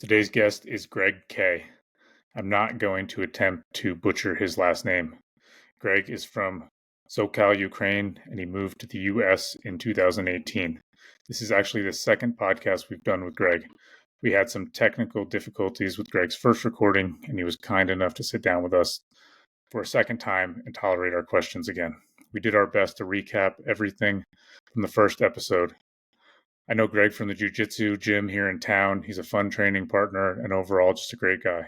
Today's guest is Greg K. I'm not going to attempt to butcher his last name. Greg is from SoCal, Ukraine, and he moved to the US in 2018. This is actually the second podcast we've done with Greg. We had some technical difficulties with Greg's first recording, and he was kind enough to sit down with us for a second time and tolerate our questions again. We did our best to recap everything from the first episode. I know Greg from the jiu-jitsu gym here in town. He's a fun training partner and overall just a great guy.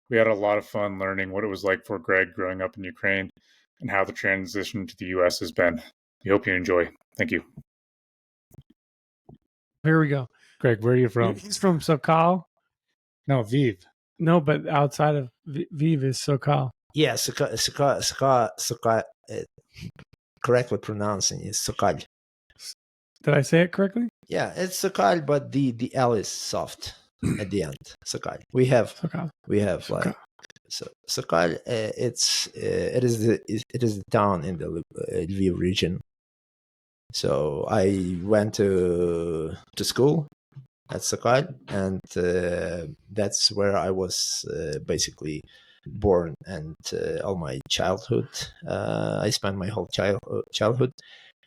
We had a lot of fun learning what it was like for Greg growing up in Ukraine and how the transition to the U.S. has been. We hope you enjoy. Thank you. Here we go. Greg, where are you from? He's from SoCal. No, Viv. No, but outside of Viv is SoCal. Yeah, SoCal, correctly pronouncing is SoCal. Did I say it correctly? Yeah, it's SoCal, but the L is soft at the end. SoCal. We have SoCal. like SoCal. It is the town in the Lviv region. So I went to school at SoCal, and that's where I was basically born, and all my childhood. I spent my whole childhood.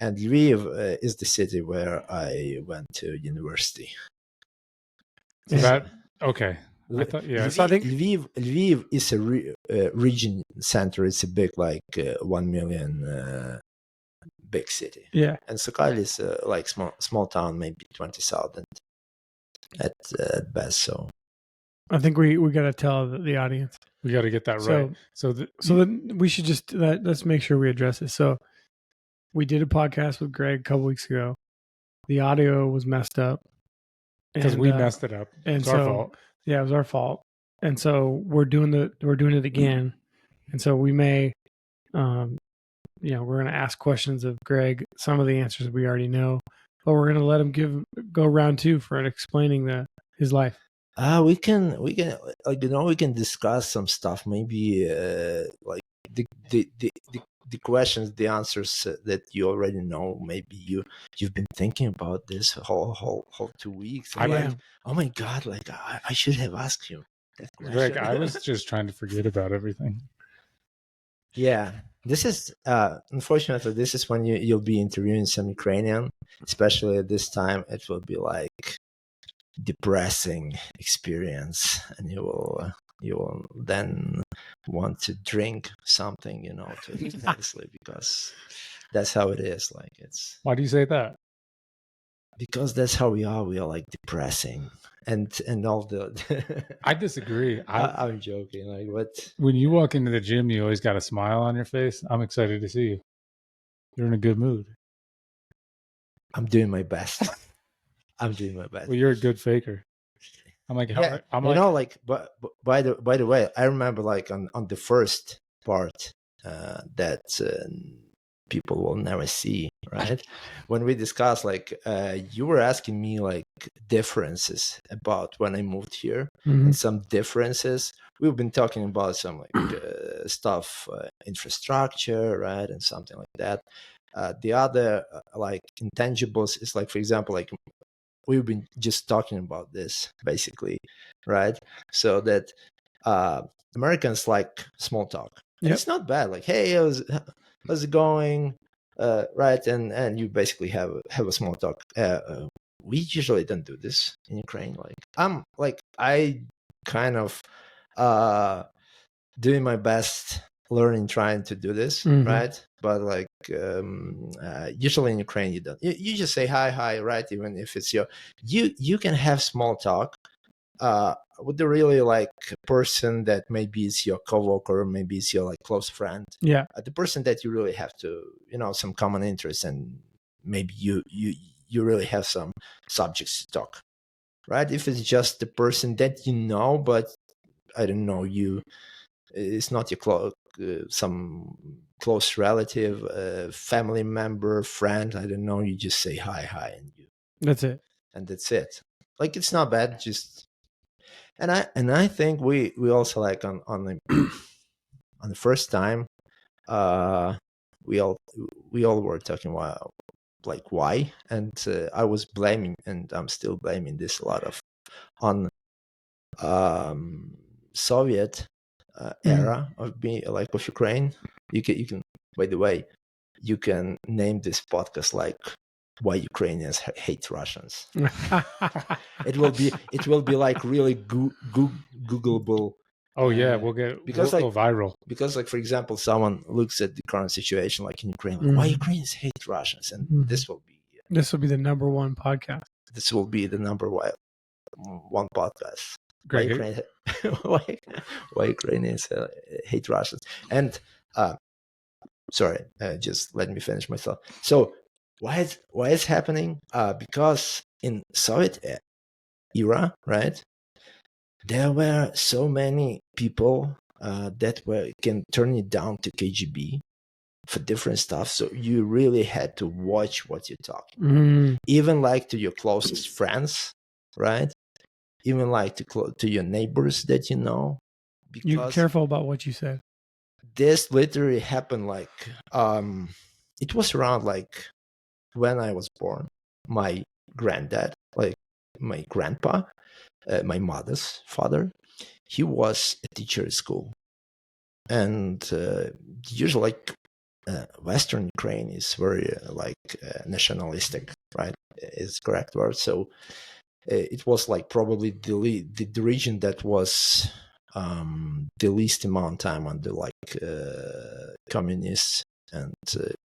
And Lviv is the city where I went to university. Okay. I thought, yeah. So I think Lviv is a region center. It's a big, 1 million big city. Yeah. And SoCal is like small town, maybe 20,000 at best. So I think we got to tell the audience. We got to get that right. So then we should just let's make sure we address it. So we did a podcast with Greg a couple weeks ago. The audio was messed up because we messed it up. And it's our fault. Yeah, it was our fault. And so we're doing it again. And so we may, we're going to ask questions of Greg. Some of the answers we already know, but we're going to let him go round two for explaining his life. We can we can discuss some stuff. Maybe like the questions, the answers that you already know. Maybe you've been thinking about this whole 2 weeks. Oh my God! I should have asked you that question. Greg, I was just trying to forget about everything. Yeah, this is unfortunately this is when you'll be interviewing some Ukrainian, especially at this time. It will be like depressing experience, and you will then want to drink something, to intensely, because that's how it is. Like, it's. Why do you say that? Because that's how we are. We are like depressing, and all the. I disagree. I'm joking. Like, what? When you walk into the gym, you always got a smile on your face. I'm excited to see you. You're in a good mood. I'm doing my best. I'm doing my best. Well, you're a good faker. I'm like, but by the way, I remember like on the first part that people will never see, right? When we discussed, you were asking me like differences about when I moved here, and some differences. We've been talking about some stuff, infrastructure, right, and something like that. The other intangibles is like, for example, like. We've been just talking about this basically, right? So that Americans like small talk. Yep. It's not bad. Like, hey, how's it going? Right, and you basically have a small talk. We usually don't do this in Ukraine. I kind of doing my best, trying to do this, right? But usually in Ukraine, you don't. You just say hi, right? Even if it's you can have small talk with the really person that maybe is your coworker, maybe it's your close friend. Yeah, the person that you really have to, some common interests, and maybe you really have some subjects to talk, right? If it's just the person that but I don't know, it's not your some close relative, family member, friend, I don't know, you just say hi, and that's it. Like, it's not bad, just and I think we also on the first time we all were talking about why, and I was blaming, and I'm still blaming this a lot on Soviet era of being like of Ukraine. You can. By the way, you can name this podcast like "Why Ukrainians Hate Russians." It will be like really Googleable. Oh yeah, we'll go viral. Because, like, for example, someone looks at the current situation, like in Ukraine, like, why Ukrainians hate Russians, and this will be the number one podcast. This will be the number one podcast. Greg, why Ukrainians hate Russians? And sorry, just let me finish myself. So why is happening? Because in Soviet era, right? There were so many people that can turn it down to KGB for different stuff. So you really had to watch what you're talking. Even like to your closest friends, right? Even like to your neighbors that you know. You're careful about what you said. This literally happened like it was around like when I was born. My granddad, like my grandpa, my mother's father, he was a teacher at school, and usually like Western Ukraine is very nationalistic, right? Is correct word. So it was like probably the region that was the least amount of time under like communists, and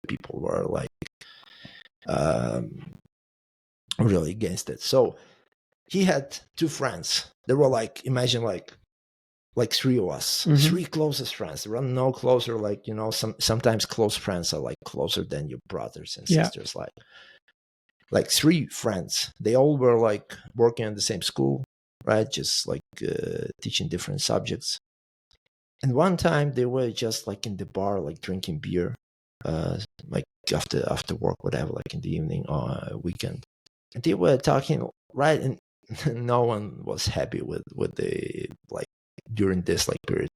people were like really against it. So he had two friends. They were like, imagine like three of us, three closest friends. There are no closer, like, you know, sometimes close friends are like closer than your brothers and sisters. Like three friends. They all were like working in the same school, right? Just like teaching different subjects. And one time they were just like in the bar, like drinking beer, like after work, whatever, like in the evening or weekend. And they were talking, right? And no one was happy with the like during this like period.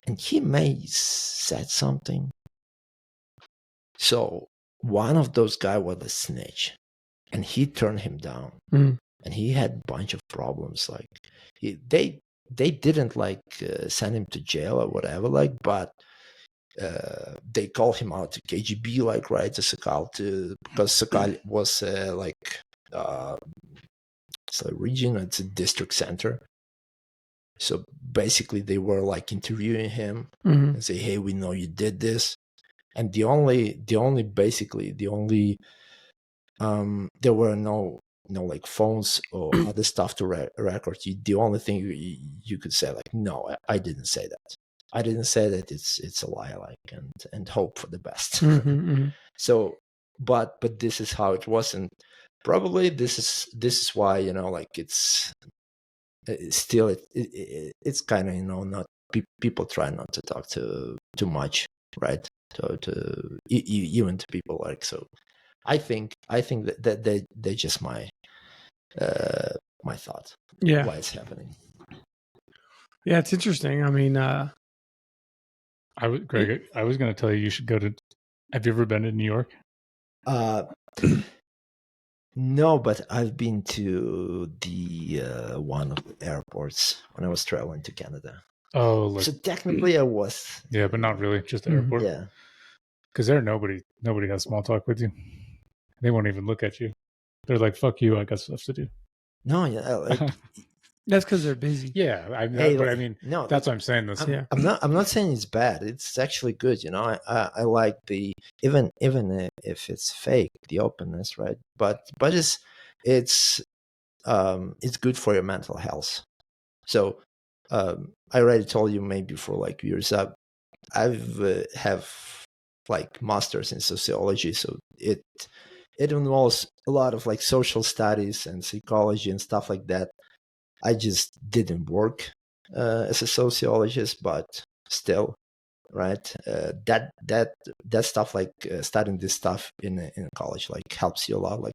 And he may said something. So one of those guys was a snitch, and he turned him down. And he had a bunch of problems. Like they didn't like send him to jail or whatever, like, but they called him out to KGB, like, right, to Sakal, because Sakal was it's a region, it's a district center. So basically they were like interviewing him and say, hey, we know you did this. And the only there were no like phones or other stuff to record. The only thing you could say, like, no, I didn't say that. I didn't say that. It's a lie, like, and hope for the best. So, but this is how it was, and probably this is why, you know, like it's still it's kind of, you know, not people try not to talk too much, right? To even to people, like, so. I think that they just my thought. Yeah, why it's happening. Yeah, it's interesting. I mean, Greg, I was going to tell you should go to. Have you ever been to New York? No, but I've been to the one of the airports when I was traveling to Canada. Oh, like, so technically I was. Yeah, but not really. Just the airport. Yeah, because there nobody has small talk with you. They won't even look at you. They're like, "Fuck you! I got stuff to do." No, yeah, like, that's because they're busy. Yeah, I mean, no, that's what I'm saying. I'm not saying it's bad. It's actually good. You know, I like the even if it's fake, the openness, right? But it's good for your mental health. So I already told you maybe for like years up, I've have like masters in sociology, so it involves a lot of like social studies and psychology and stuff like that. I just didn't work as a sociologist, but still, right? That stuff, like studying this stuff in college, like helps you a lot, like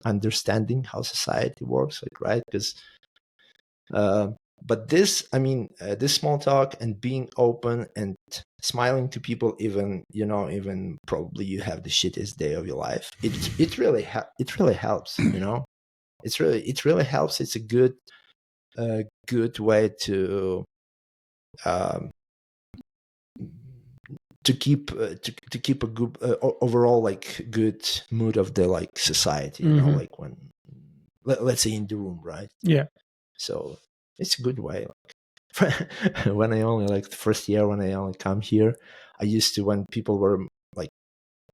understanding how society works, like, right? Because but this, I mean, this small talk and being open and smiling to people, even, you know, even probably you have the shittiest day of your life, it really helps, you know. It really helps. It's a good a good way to um, keep a good overall like good mood of the like society, you know, like when let's say in the room, right? Yeah. So it's a good way. When I only like the first year when I only come here, I used to, when people were like,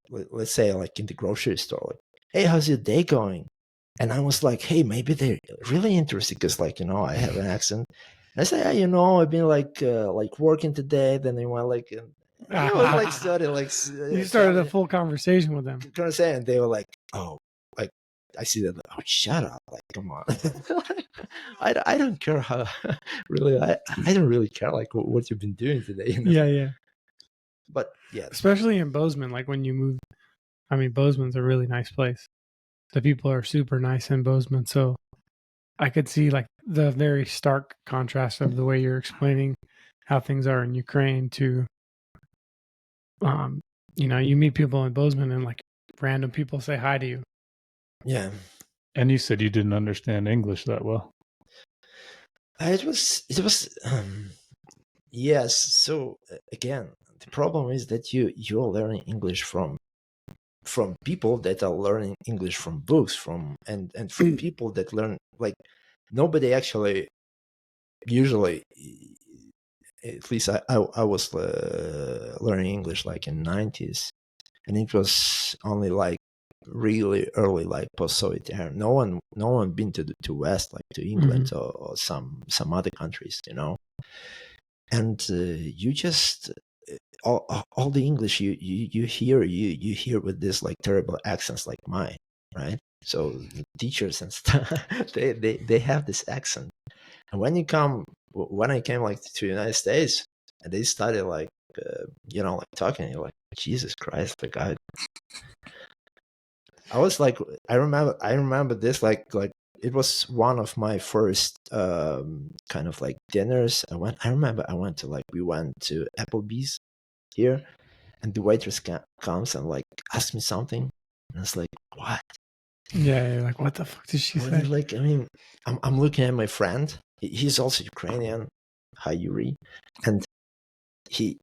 let's say like in the grocery store, like, hey, how's your day going? And I was like, hey, maybe they're really interested because, like, you know, I have an accent. And I say, hey, you know, I've been like working today. Then they went like, I was like started like you started a full conversation with them. And they were like, oh, like I see that. Oh, shut up! Like, come on. I don't care how. Really, I don't really care like what you've been doing today. You know? Yeah. But yeah, especially in Bozeman, like when you move. I mean, Bozeman's a really nice place. The people are super nice in Bozeman, so I could see like the very stark contrast of the way you're explaining how things are in Ukraine to, you know, you meet people in Bozeman and like random people say hi to you. Yeah. And you said you didn't understand English that well. It was yes. So again, the problem is that you're learning English from people that are learning English from books, and from people that learn, like, nobody actually usually, at least I was learning English like in 90s, and it was only like really early, like post-Soviet era. No one been to West, like to England or some other countries, you know. And you just all the English you hear with this like terrible accents like mine, right? So the teachers and stuff, they have this accent. And when I came like to the United States, and they started like you know, like talking, you're like, Jesus Christ, like I was like, I remember this like it was one of my first kind of like dinners. I remember I went to like, we went to Applebee's here, and the waitress comes and like asks me something, and it's like, what? Yeah, like, what the fuck did she say? Like, I mean, I'm looking at my friend. He's also Ukrainian, hi Yuri, and he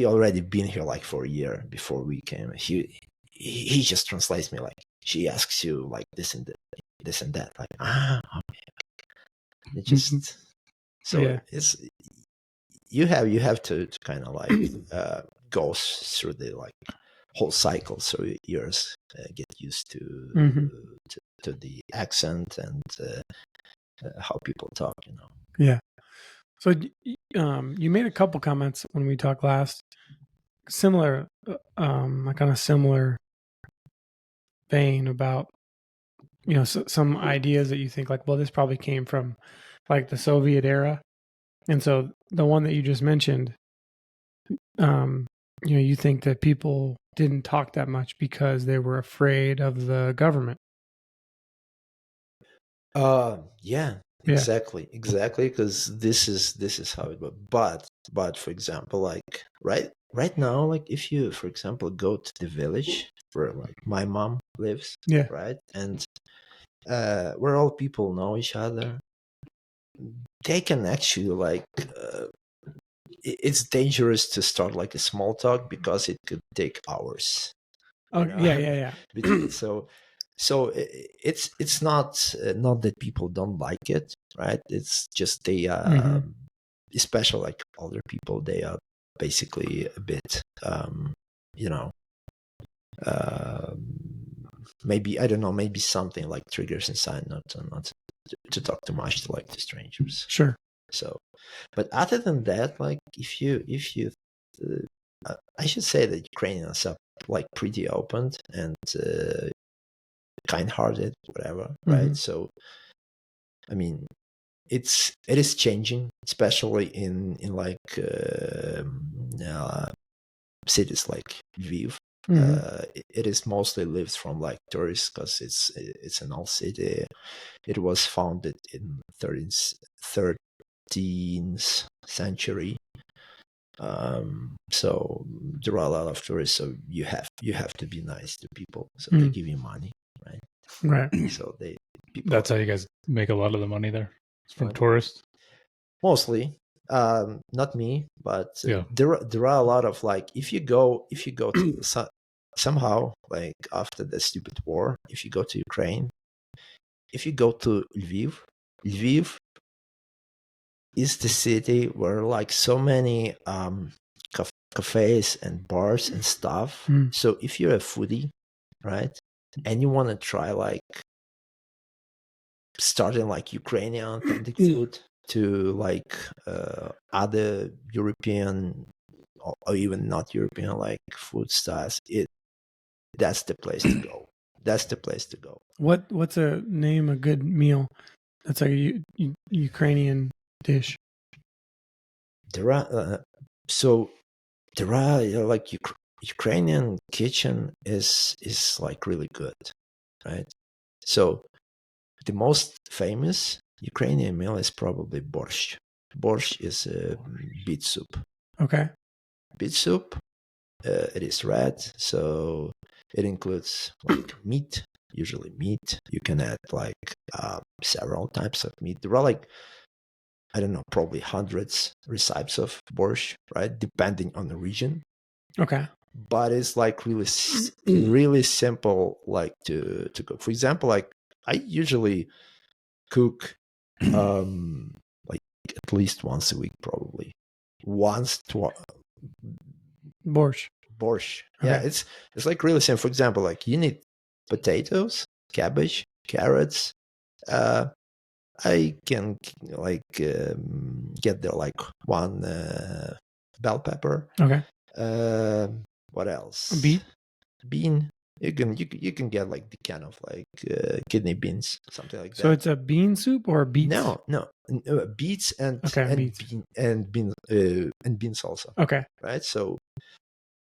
already been here like for a year before we came. He just translates me, like, she asks you like this and that, like, okay. It just so yeah. it's you have to kind of like go through the like whole cycle, so yours get used to the accent and how people talk, you know. Yeah. So you made a couple comments when we talked last, similar, like on a similar vein about, you know, some ideas that you think like, well, this probably came from like the Soviet era. And so the one that you just mentioned, you know, you think that people didn't talk that much because they were afraid of the government. Yeah, exactly, because this is how it was. But for example, like right now, like if you, for example, go to the village where like my mom lives, Yeah. right, and where all people know each other, they can actually like it's dangerous to start like a small talk because it could take hours. Oh, You know? yeah. So it's not that people don't like it, right? It's just they especially like older people, they are basically a bit you know, maybe, I don't know, maybe something like triggers inside not to talk too much to like to strangers. Sure. So, but other than that, like if you I should say that Ukrainians are like pretty open and kind-hearted, whatever, right? So, I mean, it is changing, especially in like cities like Lviv. It is mostly lived from like tourists because it's an old city. It was founded in 13th century. So there are a lot of tourists, so you have to be nice to people, so they give you money, right? Right. So that's how you guys make a lot of the money there. It's from Right. tourists. Mostly, not me, but Yeah. there are a lot of like if you go to somehow like after the stupid war, if you go to Ukraine, if you go to Lviv is the city where like so many cafes and bars and stuff. So if you're a foodie, right, and you want to try like starting like Ukrainian authentic food to like other European or even not European like food styles, that's the place to go. That's the place to go. What's a good meal that's like a Ukrainian dish? There are like Ukrainian kitchen is like really good, right? So the most famous Ukrainian meal is probably borscht. Borscht is a beet soup. Okay. Beet soup, it is red, so it includes like meat, usually meat. You can add like several types of meat. There are like, I don't know, probably hundreds recipes of borscht, right? Depending on the region. Okay. But it's like really simple, like to cook. For example, like I usually cook like at least once a week, probably Borscht. Yeah, Okay. it's like really simple. For example, like you need potatoes, cabbage, carrots. I can like get there like one bell pepper. Okay. What else? A bean. You can get like the kind of like kidney beans, something like that. So it's a bean soup or beets? No, beets and beets. beans also. Okay. Right. So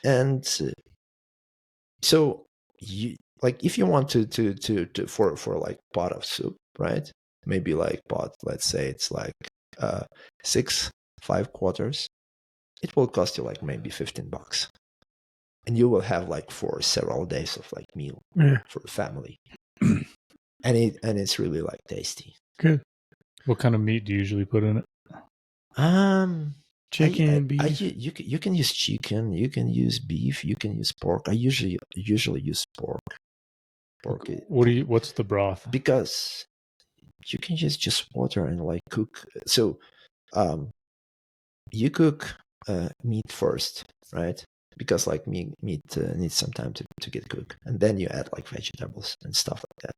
and so you like if you want to for like pot of soup, right? Maybe like pot. Let's say it's like 5 quarters. It will cost you like maybe $15. And you will have like for several days of like meal for a family, and it's really like tasty. Good. What kind of meat do you usually put in it? Chicken, beef. You can use chicken. You can use beef. You can use pork. I usually use pork. What's the broth? Because you can just water and like cook. So, you cook meat first, right? Because like meat needs some time to get cooked, and then you add like vegetables and stuff like that.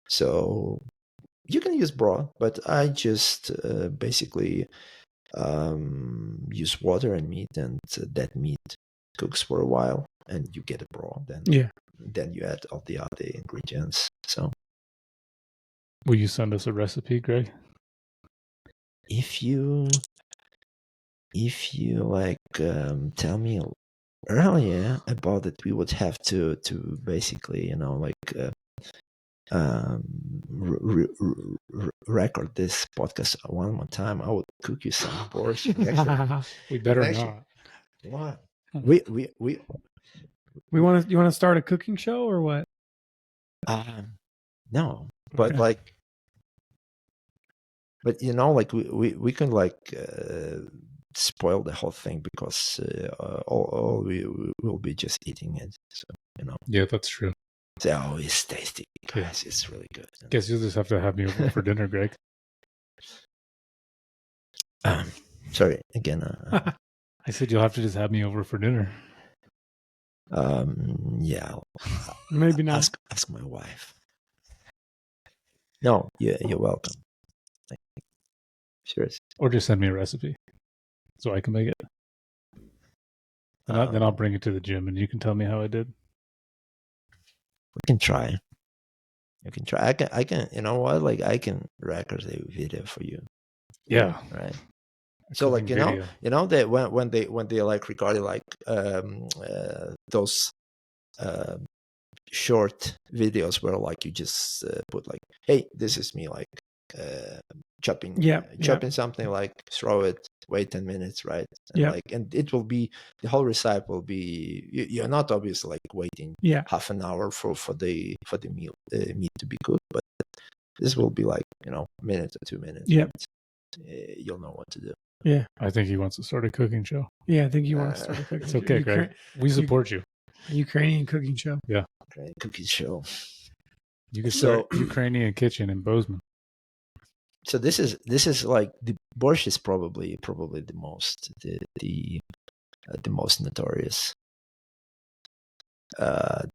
So you can use broth, but I just basically use water and meat, and that meat cooks for a while, and you get a broth. Then you add all the other ingredients. So, will you send us a recipe, Greg? If you like tell me earlier about it, we would have to basically like record this podcast one more time. I would cook you some borscht. We better not. What? We want to start a cooking show or what? No, but like, but like we can like spoil the whole thing because all we will be just eating it. So Yeah, that's true. Oh, it's tasty, guys. It's really good. Guess you'll just have to have me over for dinner, Greg. Sorry again. I said you'll have to just have me over for dinner. Yeah. Maybe not. Ask my wife. No, you're welcome. Seriously. Or just send me a recipe so I can make it. And then I'll bring it to the gym and you can tell me how I did. We can try. You can try. I can. You know what? Like I can record a video for you. Yeah. Right. So like that when they like recorded like those short videos where like you just put like, hey, this is me like chopping something, like throw it, wait 10 minutes, right? And it will be, the whole recipe will be, you're not obviously like waiting half an hour for the meat to be cooked, but This will be like, a minute or 2 minutes. Yep. But, you'll know what to do. Yeah. I think he wants to start a cooking show. Yeah, I think you want to start a cooking It's show. okay, Greg. We support you. A Ukrainian cooking show. Yeah. Okay, cookie show. You can So- start Ukrainian kitchen in Bozeman. So this is like the borscht is probably the most the most notorious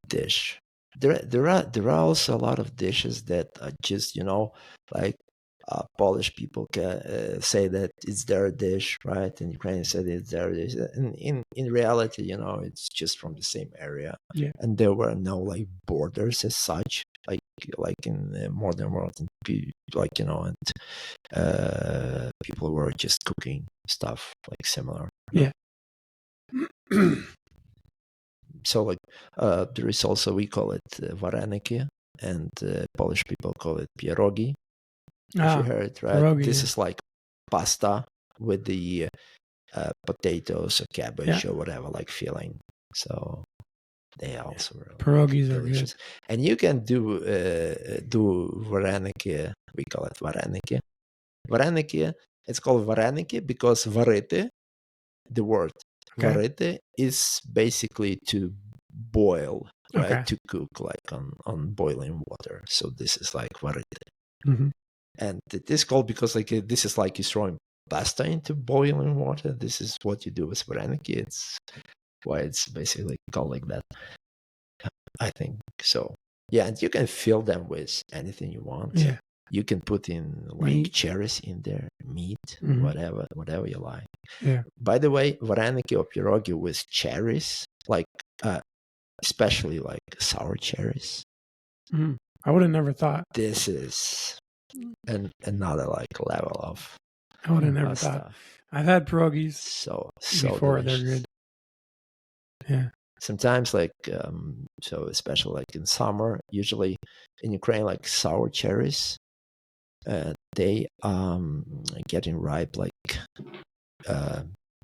dish. There are also a lot of dishes that are just like Polish people can say that it's their dish, right? And Ukrainians say it's their dish. And in reality, it's just from the same area. Yeah. And there were no like borders as such, like in the modern world, and people were just cooking stuff like similar. Yeah. So like there is also, we call it vareniki, and Polish people call it pierogi. If you heard, right? pierogi, This yeah. is like pasta with the potatoes or cabbage or whatever, like filling. So they also were Pierogies are delicious. good. And you can do vareniki. We call it vareniki. Vareniki. It's called vareniki because varite, the word varite, is basically to boil, right? Okay. To cook, like on boiling water. So this is like varite. Mm-hmm. And it is called because like this is like you're throwing pasta into boiling water. This is what you do with vareniki. It's why it's basically called like that, I think. So yeah, and you can fill them with anything you want. Yeah. You can put in like Meat. cherries in there, meat, Mhm. whatever you like. Yeah. By the way, vareniki or pierogi with cherries, like especially like sour cherries. Mm. I would have never thought. This is another like level of I would have never thought. stuff. I've had pierogies So before. delicious. They're good. Yeah. Sometimes like so especially like in summer, usually in Ukraine, like sour cherries, they getting ripe like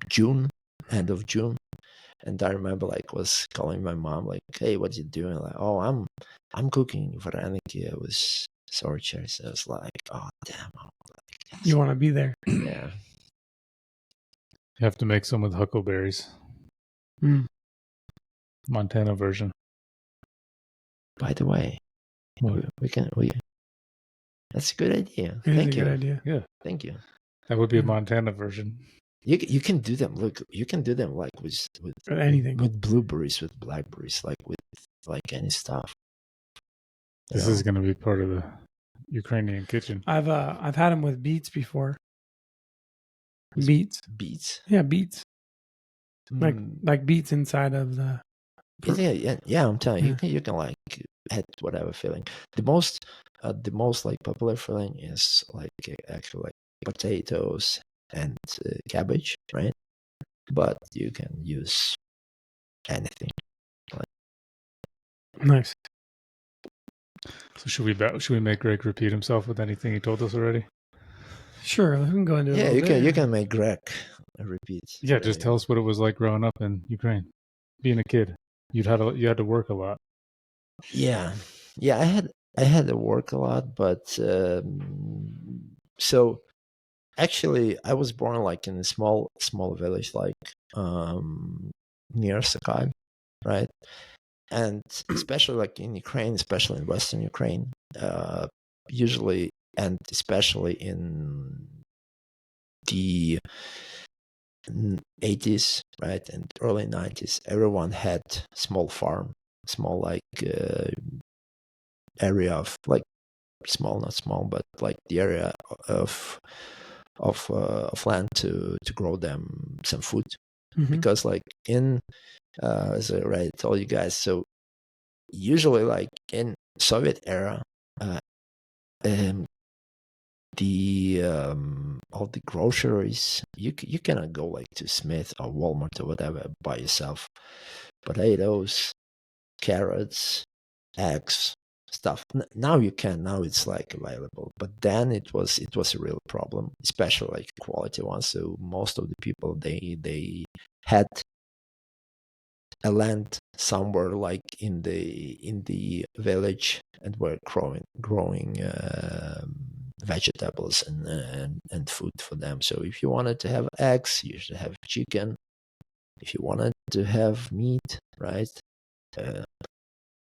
June, end of June. And I remember like was calling my mom like, hey, what you doing? Like, oh, I'm cooking vareniki with sour cherries. I was like, oh damn, You want to be there. yeah. You have to make some with huckleberries. Mm. Montana version. By the way, What? we that's a good idea. It is Thank a you. good idea. Yeah, Thank you. that would be a Yeah. Montana version. You can do them. Look, you can do them like with Anything. with blueberries, with blackberries, like with like any stuff. You This know? is going to be part of the Ukrainian kitchen. I've had them with beets before. Beets. Beets. Yeah, beets. Like Mm, like beets inside of the. yeah. I'm telling you, Yeah. you can like add whatever filling. The most like popular filling is like actually like potatoes and cabbage, right? But you can use anything. Nice. So should we make Greg repeat himself with anything he told us already? Sure, we can go into it. Yeah, a little bit. you can make Greg repeat. Yeah, just tell us what it was like growing up in Ukraine, being a kid. You had to work a lot. Yeah, I had to work a lot, but so actually I was born like in a small village like near Sakai, right? And especially like in Ukraine, especially in Western Ukraine, usually and especially in the 80s, right, and early 90s, everyone had small farm, small like area of like small, not small, but like the area of land to grow them some food. Mhm. Because like in as I already told you guys, so usually like in Soviet era, the all the groceries you cannot go like to Smith or Walmart or whatever by yourself. Potatoes, carrots, eggs, stuff. Now you can. Now it's like available, but then it was a real problem, especially like quality ones. So most of the people they had a land somewhere like in the village, and we're growing vegetables and food for them. So if you wanted to have eggs, you should have chicken. If you wanted to have meat, right,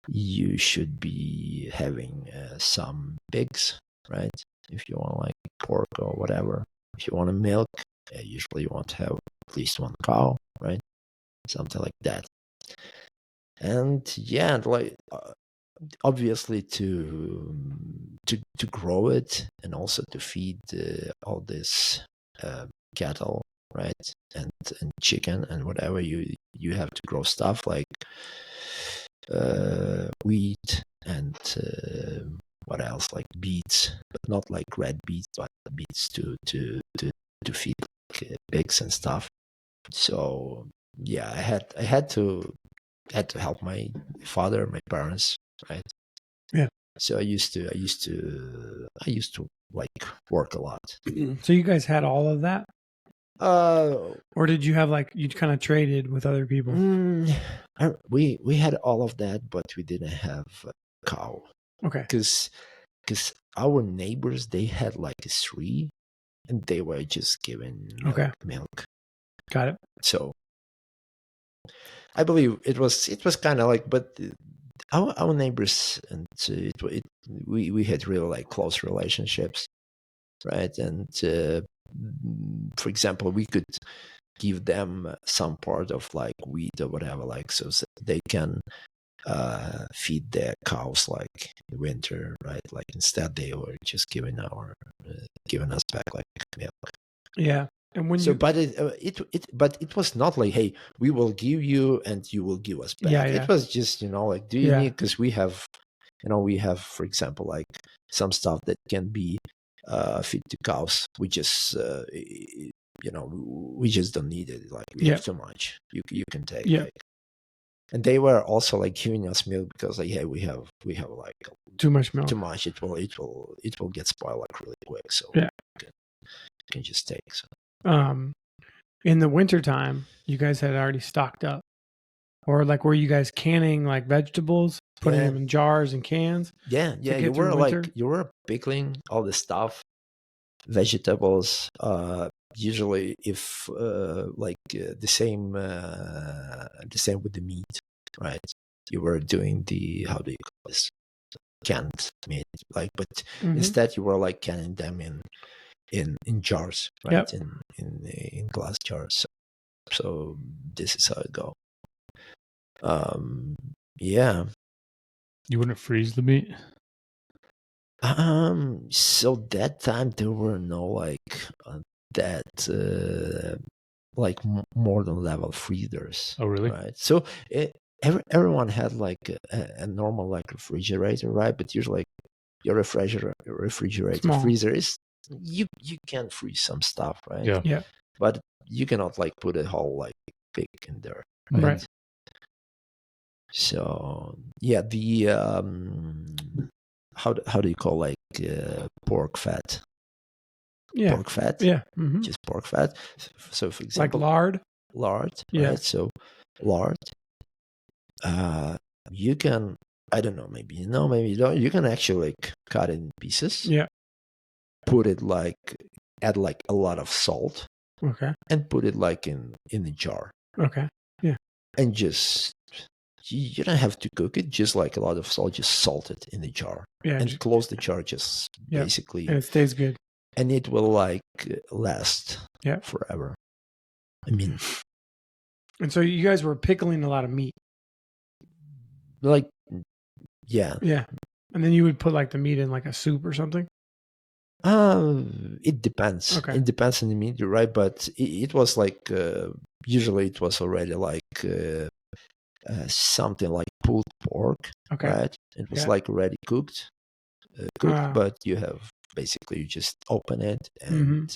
you should be having some pigs, right? If you want like pork or whatever. If you want milk, usually you want to have at least one cow, right? Something like that. And yeah, like obviously to grow it and also to feed all this cattle, right, and chicken and whatever, you have to grow stuff like wheat and what else, like beets, but not like red beets, but beets to feed like, pigs and stuff. So yeah, I had to help my father, my parents, right? Yeah. So I used to like work a lot. So you guys had all of that, or did you have like you kind of traded with other people? We had all of that, but we didn't have a cow. Okay. Because our neighbors, they had like 3, and they were just giving milk. Got it. So I believe it was kind of like, but our neighbors, and we had really like close relationships, right? And for example, we could give them some part of like wheat or whatever, like so they can feed their cows like in winter, right? Like instead they were just giving us back like milk. Yeah. And when but it was not like, hey, we will give you and you will give us back. Yeah. It was just, like, do you need, because we have, for example, like some stuff that can be feed to cows. We just we just don't need it. Like we have too much. You can take. Yeah. Like, and they were also like giving us milk because like, hey, we have like too much milk. Too much. It will get spoiled like really quick. So yeah, you can just take. So. In the wintertime, you guys had already stocked up, or like were you guys canning like vegetables, putting them in jars and cans? Yeah. You were pickling all the stuff, vegetables. Usually, if the same with the meat, right? You were doing the, how do you call this, canned meat, like, but instead you were like canning them in jars, right? Yep. In glass jars. So this is how it go. Yeah. You wouldn't freeze the meat? So that time there were no like like modern level freezers. Oh, really? Right. So everyone had like a normal like refrigerator, right? But usually like your refrigerator Small. freezer is, you can freeze some stuff, right? Yeah. But you cannot like put a whole like pig in there, right? So yeah, the how do you call like pork fat? Yeah. Pork fat. Yeah. Just pork fat. So for example, like lard. Yeah. Right? So lard. You can, I don't know, maybe maybe you don't. You can actually like cut it in pieces. Yeah. Put it like, add like a lot of salt. Okay. And put it like in a jar. Okay. Yeah. And just, you don't have to cook it. Just like a lot of salt, just salt it in the jar. Yeah. And close the jar, just basically. And it stays good. And it will like last forever. I mean. And so you guys were pickling a lot of meat. Like, yeah. Yeah. And then you would put like the meat in like a soup or something? It depends. Okay. It depends on the meat, you're right? But it was like, usually it was already like something like pulled pork, right? It was like already cooked, but you have, basically you just open it and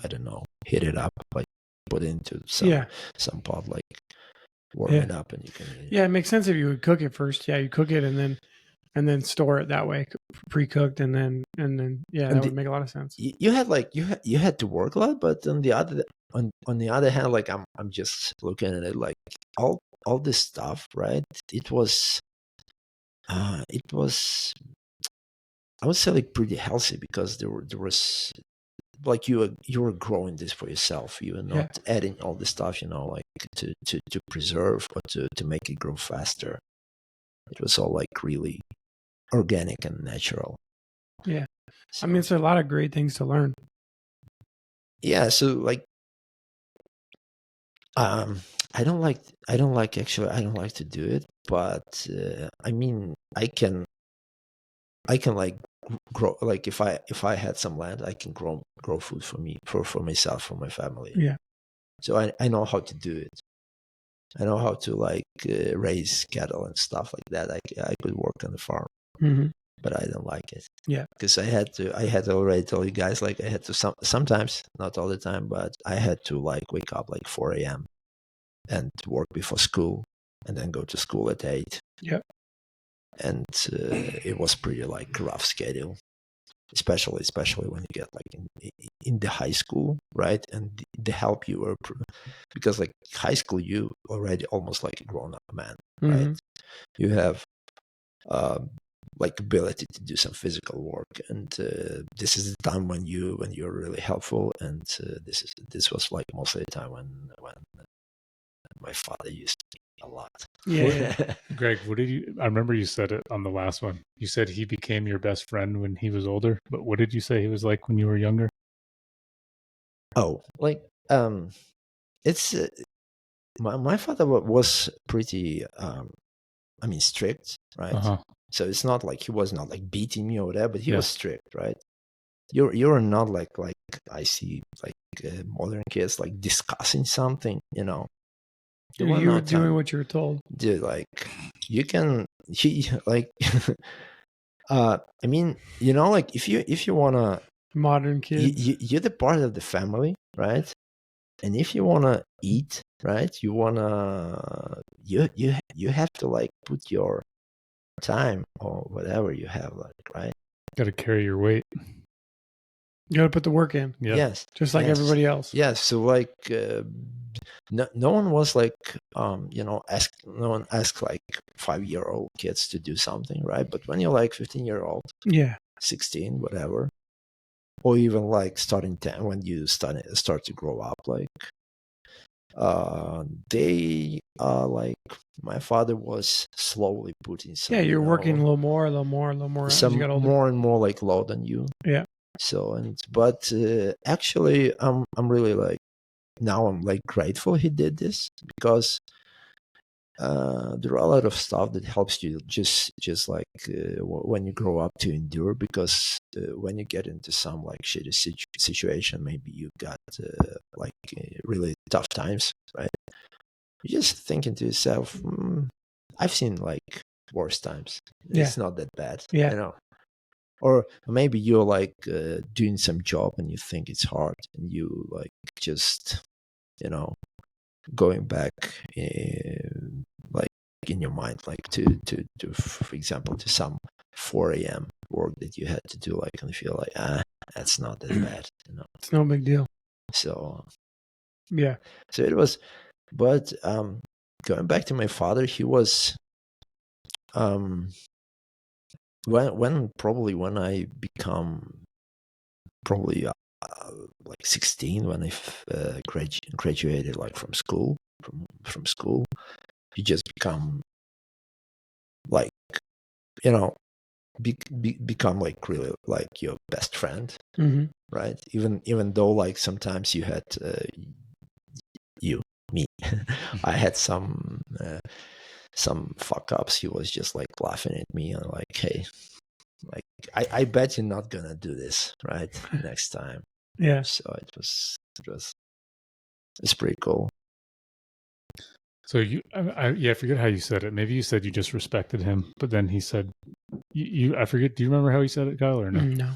I don't know, heat it up, like put it into some pot, like warm it up, and you can eat it. Yeah, it makes sense if you would cook it first. Yeah, you cook it and then store it that way, pre-cooked, and then that would make a lot of sense. You had like you had to work a lot, but on the other hand, like I'm just looking at it like all all this stuff, right? It was I would say like pretty healthy, because there was like you were growing this for yourself. You were not adding all the stuff, like to preserve or to make it grow faster. It was all like really organic and natural. Yeah. So, I mean, it's a lot of great things to learn. yeah. So like, I don't like to do it, but I mean, I can like grow, like if I had some land, I can grow food for me, for myself, for my family. Yeah. So I know how to do it. I know how to like raise cattle and stuff like that. I could work on the farm, but I don't like it. Yeah. Because I had to already tell you guys, like I had to sometimes, not all the time, but I had to like wake up like 4 a.m. and work before school, and then go to school at 8. Yeah. And it was pretty like rough schedule, especially when you get like in the high school, right? And the help you were, because like high school, you already almost like a grown-up man, right? You have like ability to do some physical work, and this is the time when you're really helpful. And this was like most of the time when my father used me a lot. Yeah. Greg, I remember you said it on the last one. You said he became your best friend when he was older, but what did you say he was like when you were younger? Oh, like, it's my father was pretty, I mean, strict, right? So it's not like he was not like beating me or whatever, but he was strict, right? You're not like I see like modern kids like discussing something, You were doing what you were told. Dude, like you can, like, I mean, like if you wanna, modern kids, you're the part of the family, right? And if you wanna eat, right, you have to like put your time or whatever you have, like, right? Got to carry your weight. You got to put the work in. Yeah. Yes, just like everybody else. Yes. So like, no one was like, no one asked like 5-year-old kids to do something, right? But when you're like 15-year-old, 16, whatever, or even like starting 10, when you start to grow up, like, they like, my father was slowly putting some, you're working a little more, some more and more like load on you. So, but actually, I'm really like, now I'm like grateful he did this, because there are a lot of stuff that helps you just like when you grow up to endure, because when you get into some like shitty situation, maybe you got like really tough times, right? You're just thinking to yourself, I've seen like worse times. It's not that bad, Or maybe you're like doing some job and you think it's hard, and you like just, going back, like in your mind, like to for example, to some 4 a.m. work that you had to do, like, and feel like, that's not that bad, It's no big deal. So so it was, but going back to my father, he was when I become probably like 16, when I graduated like from school, you just become like, become like really like your best friend, right? Even though like sometimes you had me I had some fuck ups. He was just like laughing at me and like, hey, like, I bet you're not gonna do this right next time. So it's pretty cool. So I forget how you said it. Maybe you said you just respected him, but then he said, I forget. Do you remember how he said it, Kyle, or no? No.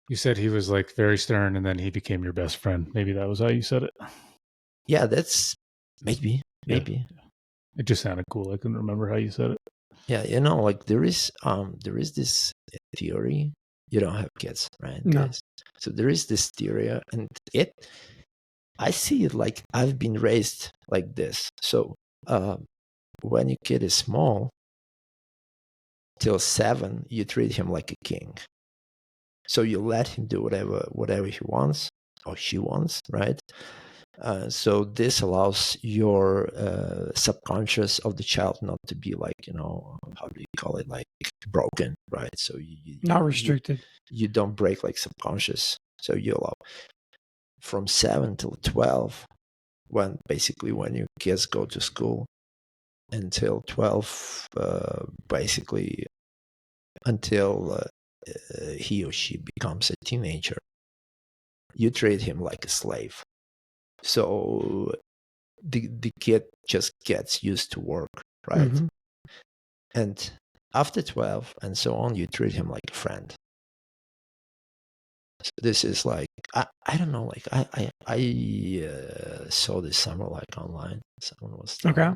You said he was like very stern, and then he became your best friend. Maybe that was how you said it. Yeah, that's maybe. It just sounded cool. I couldn't remember how you said it. Yeah, like there is this theory. You don't have kids, right? No. So there is this theory, and I see it like I've been raised like this. So when your kid is small, till 7, you treat him like a king. So you let him do whatever he wants or she wants, right? So this allows your subconscious of the child not to be like, how do you call it, like broken, right? So Not restricted. You don't break like subconscious. So you allow from 7 till 12, when your kids go to school, until 12, basically until he or she becomes a teenager, you treat him like a slave. So the kid just gets used to work, right? Mm-hmm. And after 12 and so on, you treat him like a friend. So this is like, I don't know, like I saw this summer like online. Someone was Okay.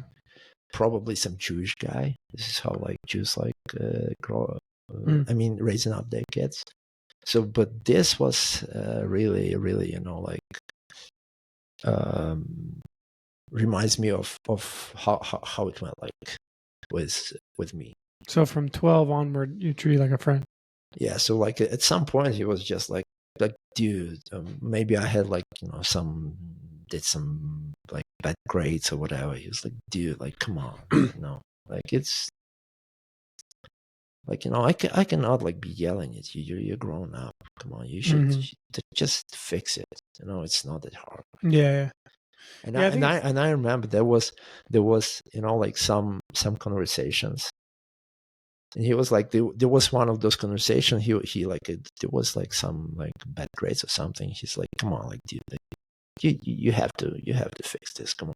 Probably some Jewish guy. This is how like Jews like grow up. Raising up their kids. So, but this was really, really, reminds me of how it went like with me. So from 12 onward, you treat like a friend. Yeah. So like at some point he was just like dude, maybe I had like did some like bad grades or whatever. He was like, dude, like come on, like it's like I cannot like be yelling at you. You're grown up. Come on, you should just fix it. It's not that hard. Yeah. And I remember there was like some conversations, and he was like there was one of those conversations. He like there was like some like bad grades or something. He's like, come on, like dude, like, you have to fix this. Come on.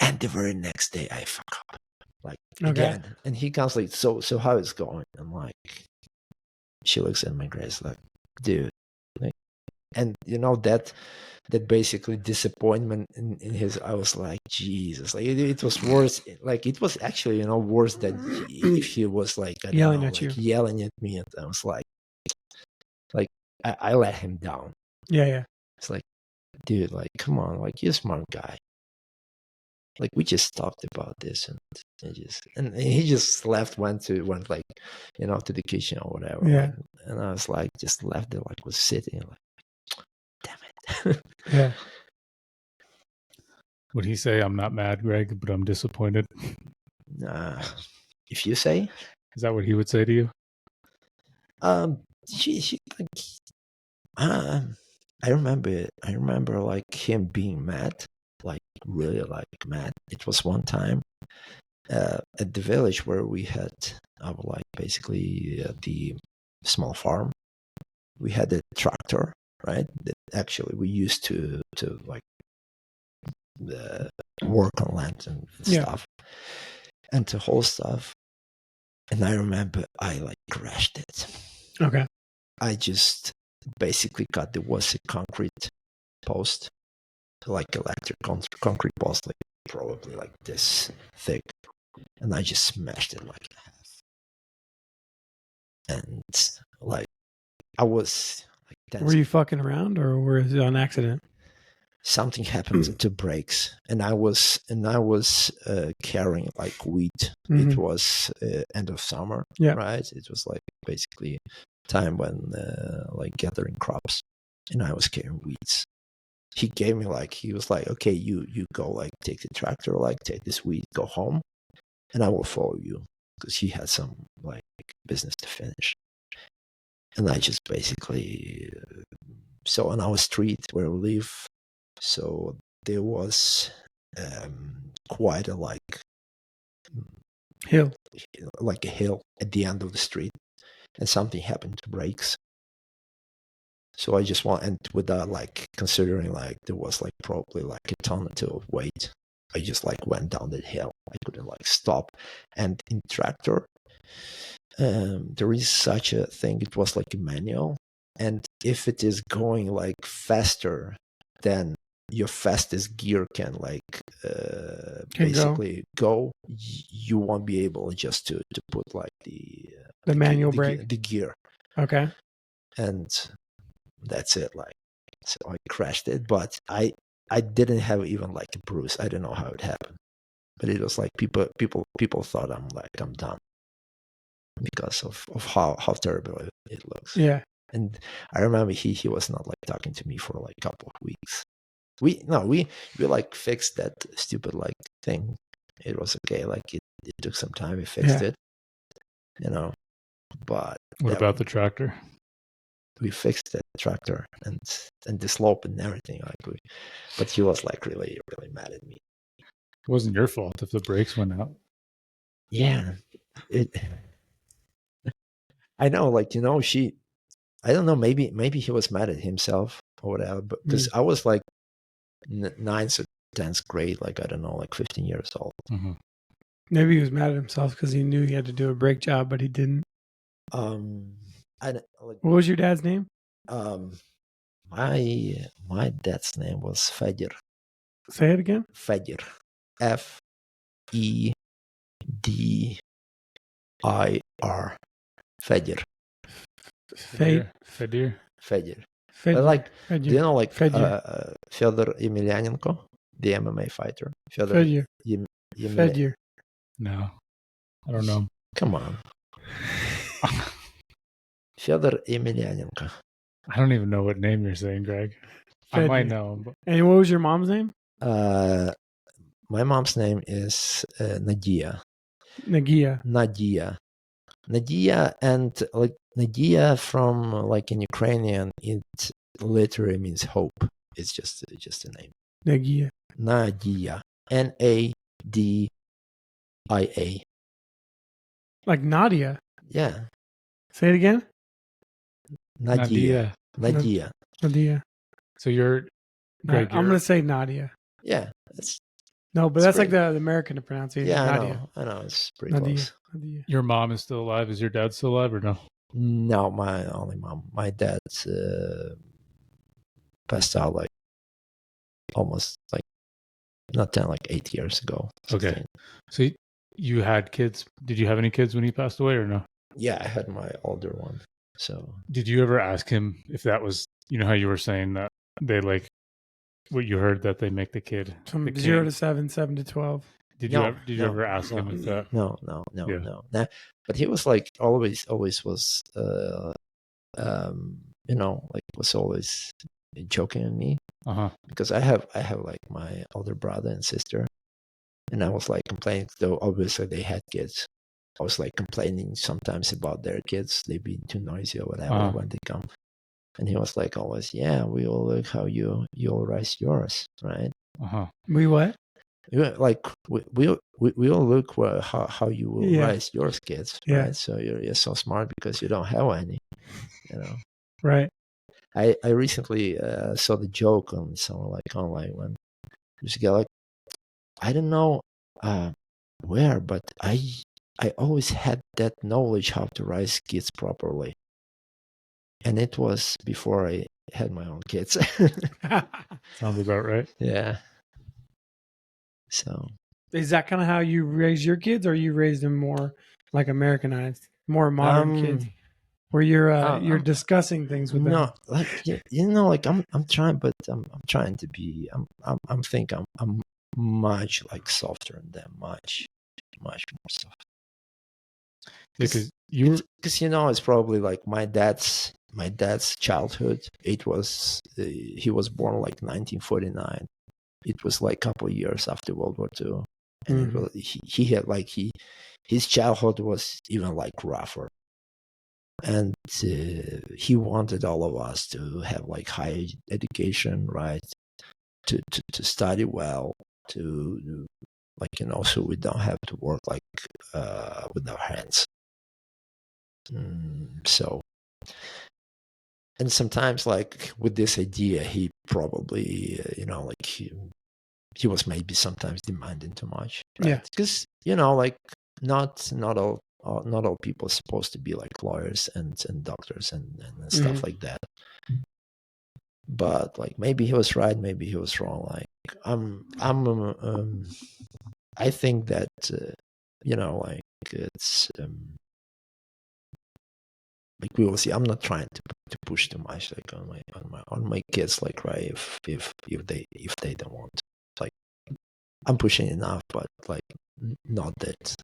And the very next day I fuck up like again, and he comes like, so how it's going? I'm like, she looks at my grades like, dude, like, and that basically disappointment in his, I was like, Jesus, like it was worse. Like it was actually worse than if he was like yelling at you, yelling at me, and I was like I let him down. Yeah. It's like, dude, like come on, like you're a smart guy. Like we just talked about this, and he just went like to the kitchen or whatever. Yeah. Like, and I was like just left there, like was sitting like, damn it. Yeah. Would he say, I'm not mad, Greg, but I'm disappointed? If you say. Is that what he would say to you? She like, I remember like him being mad, like really like mad. It was one time at the village where we had our like basically the small farm. We had a tractor, right? That actually we used to like work on land and stuff, and to haul stuff. And I remember I like crashed it. Okay. I just basically there was a concrete post, like electric concrete post, like probably like this thick, and I just smashed it like in half. And like I was like, 10 were you fucking around, or was it on accident? Something happened to brakes, and I was carrying like wheat. It was end of summer, right? It was like basically time when like gathering crops, and I was carrying weeds. He gave me like, he was like, okay, you go, like take the tractor, like take this wheat, go home, and I will follow you, because he had some like business to finish. And I just basically so on our street where we live, so there was quite a like hill, like a hill at the end of the street, and something happened to brakes. So I just and without like considering like there was like probably like a ton or two of weight, I just like went down that hill. I couldn't like stop. And in tractor, there is such a thing. It was like a manual, and if it is going like faster than your fastest gear can like basically go, you won't be able just to put like the manual brake, the gear. Okay. And that's it. Like, so I crashed it, but I didn't have even like a bruise. I don't know how it happened. but it was like people thought I'm done because of how terrible it looks. Yeah. And I remember he was not like talking to me for like a couple of weeks. We like fixed that stupid like thing. It was okay. Like it took some time. We fixed it, but what about the tractor? We fixed the tractor and the slope and everything. But he was like really, really mad at me. It wasn't your fault if the brakes went out. Yeah, I know. Like I don't know. Maybe he was mad at himself or whatever. But because I was like 9th or 10th grade, like I don't know, like 15 years old. Mm-hmm. Maybe he was mad at himself because he knew he had to do a brake job, but he didn't. What was your dad's name? My dad's name was Fedor. Say it again. Fedor. Fedir. Fedor. Fedor. Like, do you know like Fyodor Emelianenko, the MMA fighter? Fedor. No, I don't know. Come on. Fyodor Emelianenko. I don't even know what name you're saying, Greg. I might know him. And what was your mom's name? My mom's name is Nadia. Nadia, and like Nadia from like in Ukrainian, it literally means hope. It's just a name. Nadia. Nadia. Like Nadia. Yeah. Say it again. Nadia. So you're Greg. I'm gonna say Nadia. Yeah. That's like the American pronunciation. Yeah, Nadia. I know. It's pretty close. Nadia. Your mom is still alive. Is your dad still alive or no? No, my only mom. My dad passed out like almost like not 10, like 8 years ago. 16. Okay. So you had kids. Did you have any kids when he passed away or no? Yeah, I had my older one. So did you ever ask him if that was, how you were saying that they like what you heard that they make the kid from 0 to 7, 7 to 12? Did you ever ask him if that? No. But he was like always was like was always joking at me. Because I have like my older brother and sister, and I was like complaining, though obviously they had kids. I was like complaining sometimes about their kids, they being too noisy or whatever when they come. And he was like always, yeah, we all look how you'll raise yours, right? We what? Like we all look how you will raise your kids, right? So you're so smart because you don't have any, Right. I recently saw the joke on someone like online when this guy like, I don't know where, but I always had that knowledge how to raise kids properly, and it was before I had my own kids. Sounds about right. Yeah. So is that kind of how you raise your kids, or you raised them more like Americanized, more modern kids, where you're discussing things with them? No, like like I'm trying, but I'm trying to be. I'm thinking I'm much like softer than them, much more soft. Because it's probably like my dad's childhood. It was he was born like 1949. It was like a couple of years after World War II, and he had like his childhood was even like rougher, and he wanted all of us to have like higher education, right? To study well, to like so we don't have to work like with our hands. So, and sometimes like with this idea, he probably like he was maybe sometimes demanding too much, right? Yeah, because like not all people are supposed to be like lawyers and doctors and stuff like that. But like maybe he was right, maybe he was wrong. Like I think that like it's like we will see. I'm not trying to push too much like on my kids, like right if they don't want to. Like I'm pushing enough, but like not that,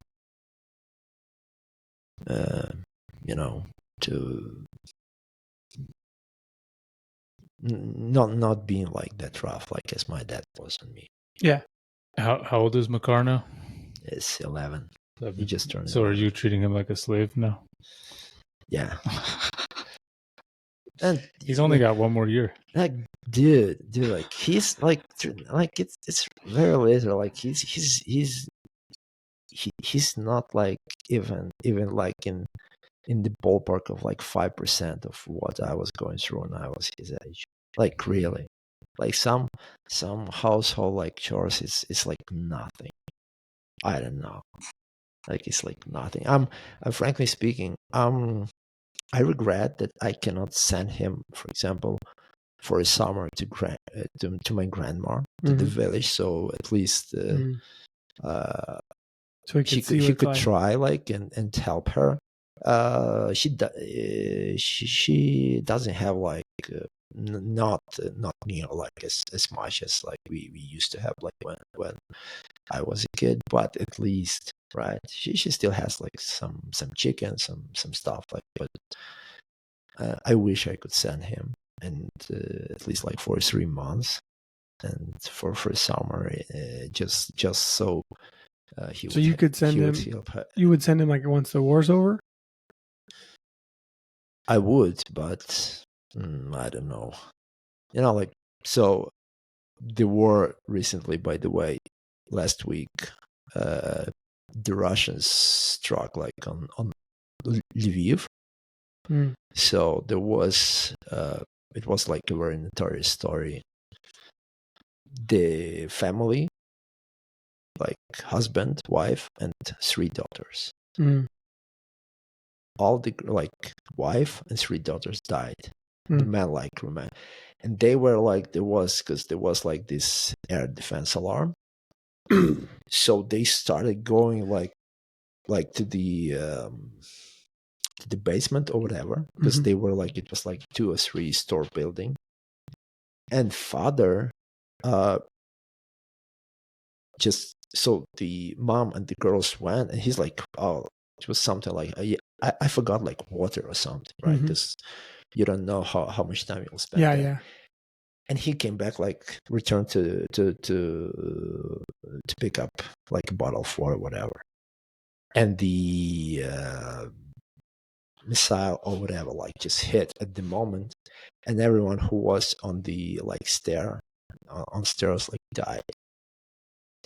to not being like that rough, like as my dad was on me. Yeah. How old is Makar now? It's 11. He just turned So 11. are you treating him like a slave now? Yeah. And He's only got one more year. like, dude, like he's like it's very little. Like he's not like even like in the ballpark of like 5% of what I was going through when I was his age. Like really, like some household like chores is like nothing. I don't know. Like it's like nothing. I'm frankly speaking, I regret that I cannot send him, for example, for a summer to my grandma to the village. So at least So we he could see could what it's like. try like and help her. She doesn't have like not like as much as like we used to have like when I was a kid, but at least right she still has like some chicken, some stuff like, but I wish I could send him and at least like for 3 months and for summer just so he So would you could send him. help her. You would send him like once the war's over. I would, but I don't know. Like, so the war recently, by the way, last week, the Russians struck like on Lviv. So there was, it was like a very notorious story. The family, like husband, wife, and 3 daughters. All the like wife and 3 daughters died. The man like remained, and they were like there was like this air defense alarm. So they started going like to the basement or whatever, because they were like, it was like 2 or 3 store building, and father just, so the mom and the girls went, and he's like, oh, it was something like I forgot like water or something, right? Because you don't know how much time you'll spend there. Yeah. And he came back, like returned to pick up like a bottle of water, whatever. And the missile or whatever like just hit at the moment, and everyone who was on the like on stairs like died.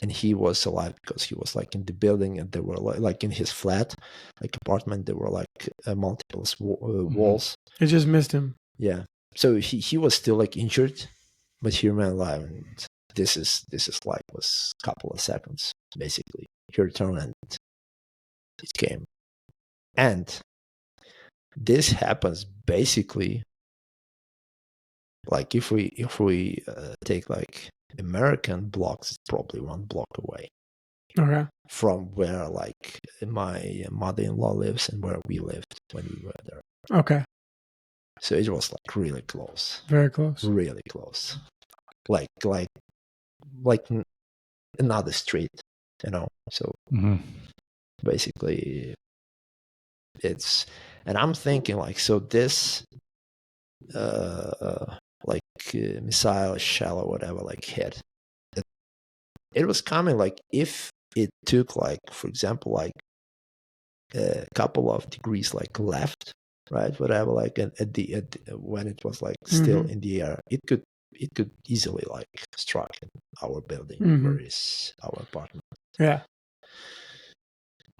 And he was alive because he was like in the building, and there were like in his flat, like apartment, there were like multiple walls. It just missed him. Yeah. So he was still like injured, but he remained alive. And this is like was a couple of seconds basically. He returned and it came. And this happens basically like if we take like American blocks, it's probably 1 block away. Okay. From where like my mother-in-law lives and where we lived when we were there. Okay. So it was like really close. Very close. Really close. Like another street, So basically it's, and I'm thinking like, so this missile shell or whatever like hit. It was coming like if it took like, for example, like a couple of degrees like left, right, whatever, like at the when it was like still in the air, it could easily like struck in our building, where is our apartment. Yeah.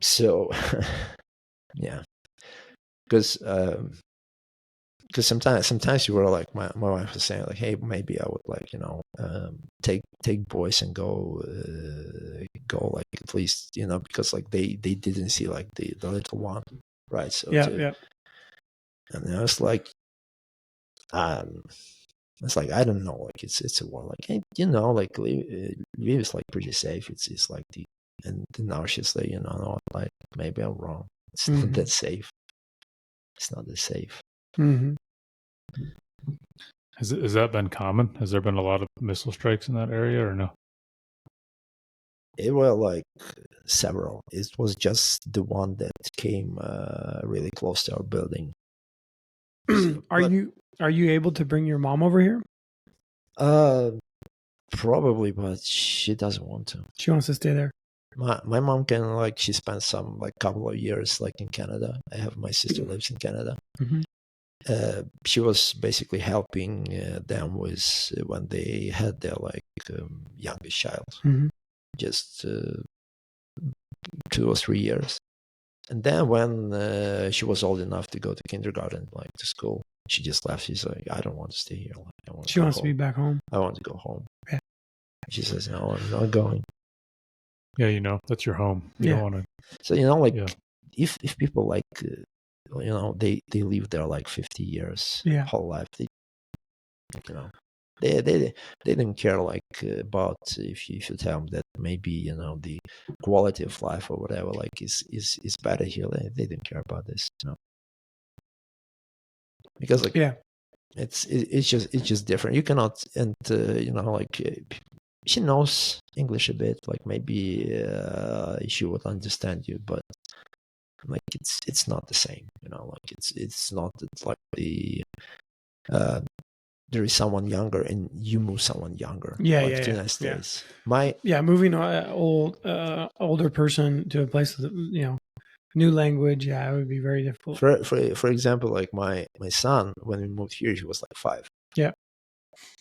So yeah, because sometimes you were like, my wife was saying like, hey, maybe I would like take boys and go like at least because like they didn't see like the little one, right? So yeah. And I was like, it's like, I don't know, like it's a war, like, hey, like Lviv is like pretty safe. It's like and now she's like, no, like maybe I'm wrong. It's not that safe. It's not that safe. Has that been common? Has there been a lot of missile strikes in that area or no? It were like several. It was just the one that came really close to our building. Are you able to bring your mom over here? Probably, but she doesn't want to. She wants to stay there. My mom can, like, she spent some like couple of years like in Canada. I have my sister lives in Canada. Mhm. She was basically helping them with when they had their like youngest child, Mhm. just 2 or 3 years. And then when she was old enough to go to kindergarten, like to school, she just left. She's like, I don't want to stay here. Like, I want She go wants to be home. back home. I want to go home. Yeah. She says, no, I'm not going. Yeah, you know, that's your home. You Yeah. don't want to. So, you know, like Yeah. if people like, you know, they live there like 50 years, Yeah. whole life, they, you know, they didn't care like about if you tell them that maybe, you know, the quality of life or whatever like is better here. They didn't care about this, you know, because like Yeah. it's just different. You cannot, and you know, like she knows English a bit, like maybe she would understand you, but like it's not the same, you know, like it's not like the there is someone younger and you move someone younger, Yeah, like yeah, to the yeah, United yeah. States. My Yeah, moving older person to a place with, you know, new language, yeah, it would be very difficult. for example, like my son, when we moved here, he was like 5. Yeah.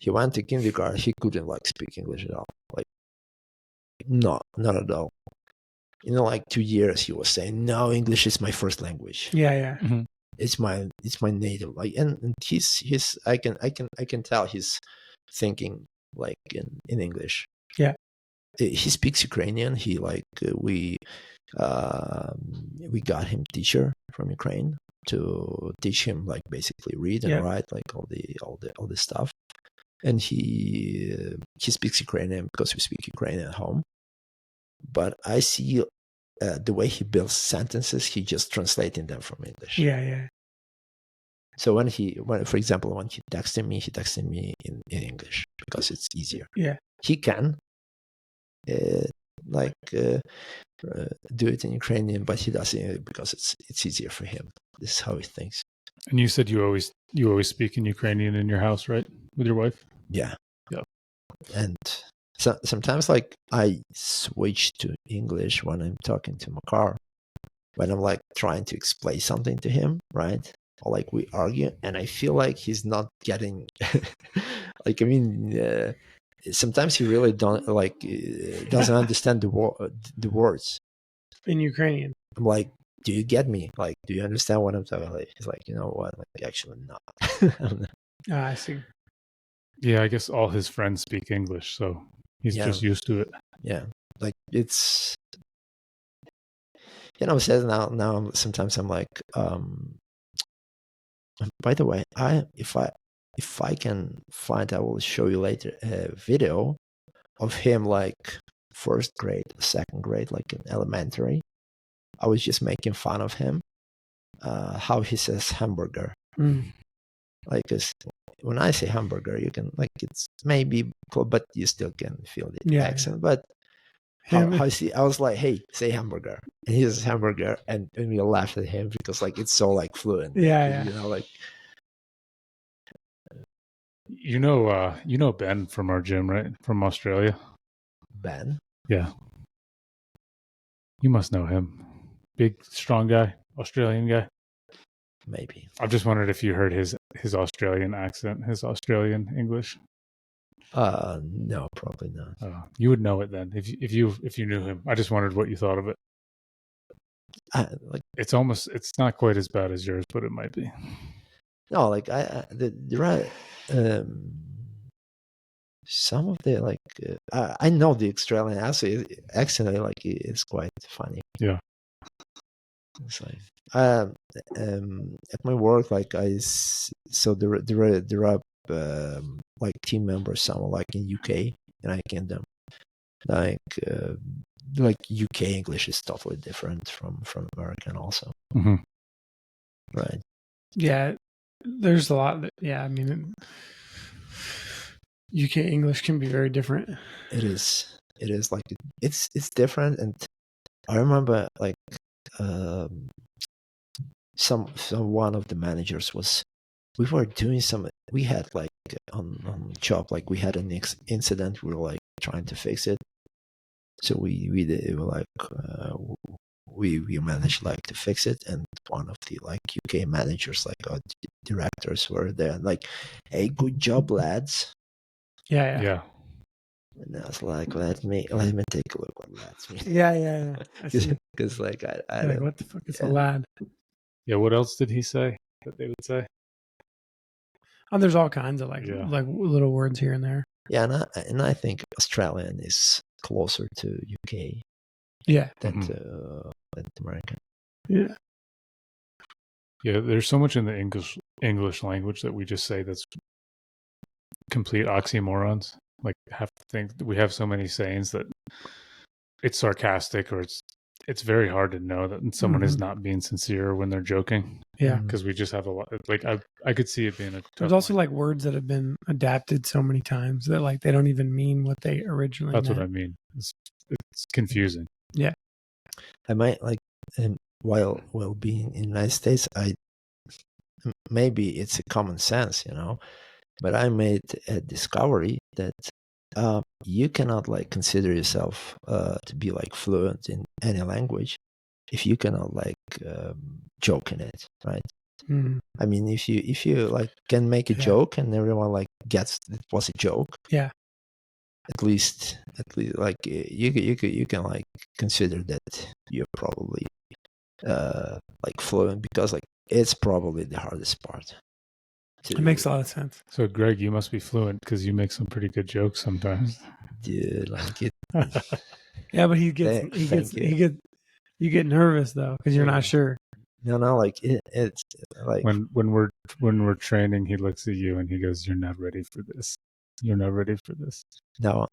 He went to kindergarten. He couldn't like speak English at all, like not at all. You know, like 2 years he was saying, no, English is my first language. Yeah, yeah. Mm-hmm. It's my native, like, and he's I can tell he's thinking like in English. Yeah. He speaks Ukrainian. He like we got him teacher from Ukraine to teach him like basically read and Yeah. write, like all the stuff. And he speaks Ukrainian because we speak Ukrainian at home. But I see the way he builds sentences, he just translating them from English. Yeah, yeah. So when for example, when he texted me in English because it's easier. Yeah. He can do it in Ukrainian, but he does it because it's easier for him. This is how he thinks. And you said you always speak in Ukrainian in your house, right, with your wife? Yeah. Yeah. And sometimes like I switch to English when I'm talking to Makar, when I'm like trying to explain something to him, right? Or like we argue, and I feel like he's not getting like, I mean, sometimes he really doesn't understand the words In Ukrainian. I'm like, do you get me? Like, do you understand what I'm talking about? He's like, you know what? Like, actually not. I see. Yeah, I guess all his friends speak English, so he's just used to it. Yeah, like it's, you know, says now sometimes I'm like, by the way, if I can find, I will show you later a video of him like first grade, second grade, like in elementary. I was just making fun of him, how he says hamburger. Like, when I say hamburger, you can, like, it's maybe, but you still can feel the accent. But how I was like, hey, say hamburger, and he says hamburger, and we laughed at him because like it's so like fluent. Yeah. You know, like, you know Ben from our gym, right? From Australia. Ben. Yeah. You must know him. Big, strong guy, Australian guy. Maybe. I just wondered if you heard his Australian accent, his Australian English. No, probably not. You would know it then if you knew him. I just wondered what you thought of it. Like, it's not quite as bad as yours, but it might be. No, like there are some of the like I know the Australian accent like it's quite funny. Yeah. It's like at my work, like so there are like team members, some like in UK, and I can them like UK English is totally different from American also. Mm-hmm. Right. Yeah, there's a lot that, I mean, UK English can be very different. It is. It is like it's different. And I remember like some one of the managers was, we were doing some, we had like on job, like we had an incident, we were like trying to fix it. So we were like we managed like to fix it, and one of the like UK managers, like directors, were there like, hey, good job, lads. Yeah. And I was like, let me take a look what lads mean. Yeah. I see. Because like I Like, don't, what the fuck is a lad? Yeah, what else did he say that they would say? Oh, there's all kinds of like Yeah. like little words here and there. yeah, and I think Australian is closer to UK Yeah. than to American. Yeah. Yeah, there's so much in the English language that we just say that's complete oxymorons. Like, have to think we have so many sayings that it's sarcastic, or it's very hard to know that someone is not being sincere when they're joking. Yeah. Because we just have a lot. Like I could see it being a. There's also like words that have been adapted so many times that like they don't even mean what they originally That's meant. what I mean. It's confusing. Yeah. I might like, while being in the United States, maybe it's a common sense, but I made a discovery that you cannot like consider yourself to be like fluent in any language if you cannot like joke in it, right? Mm-hmm. I mean, if you like can make a joke and everyone like gets it was a joke, yeah, at least like you can like consider that you're probably like fluent, because like it's probably the hardest part. It makes a lot of sense. So Greg, you must be fluent because you make some pretty good jokes sometimes. Dude, like it. Yeah, but you get nervous though because you're not sure. No, like it's like when we're training, he looks at you and he goes, "You're not ready for this. You're not ready for this." No,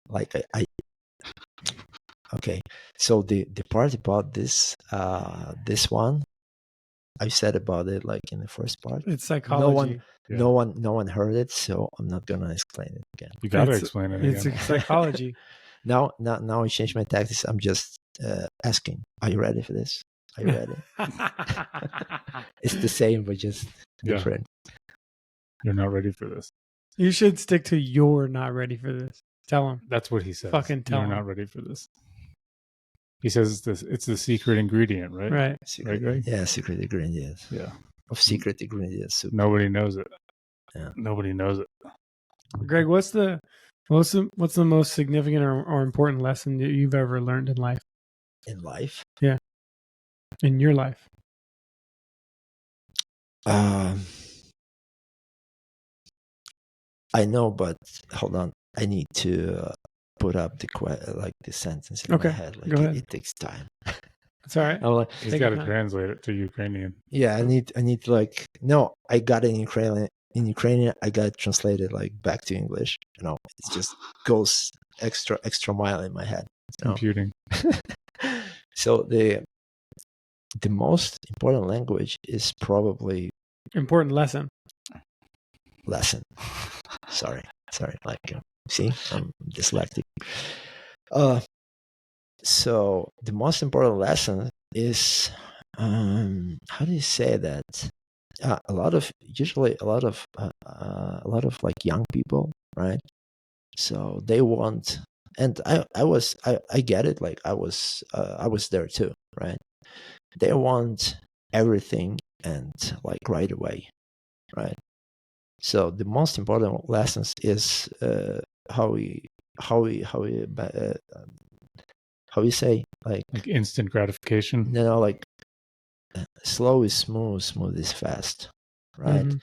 like I okay. So the part about this one, I said about it like in the first part. It's psychology. No one heard it, so I'm not gonna explain it again. You gotta explain it again. It's psychology. Now I changed my tactics. I'm just asking, are you ready for this? Are you ready? It's the same, but just different. You're not ready for this. You should stick to "you're not ready for this." Tell him. That's what he says. Fucking tell him. You're not ready for this. He says it's the secret ingredient, right? Right. Right? Yeah, secret ingredient. Yeah. Of secret ingredients. Soup. Nobody knows it. Yeah. Nobody knows it. Greg, what's the most significant or important lesson that you've ever learned in life? In life? Yeah. In your life? I know, but hold on. I need to put up the sentence in my head. Like, go ahead. It takes time. That's all right. He's got to translate it to Ukrainian. Yeah, I need to like. No, I got it in Ukrainian. In Ukrainian, I got it translated like back to English. It just goes extra mile in my head. Computing. So the most important language is probably important lesson. Sorry. Like, see, I'm dyslexic. So the most important lesson is, how do you say that? A lot of like young people, right? So they want, and I get it. Like I was there too, right? They want everything and like right away, right? So the most important lessons is how you say like instant gratification. Like slow is smooth is fast, right? Mm-hmm.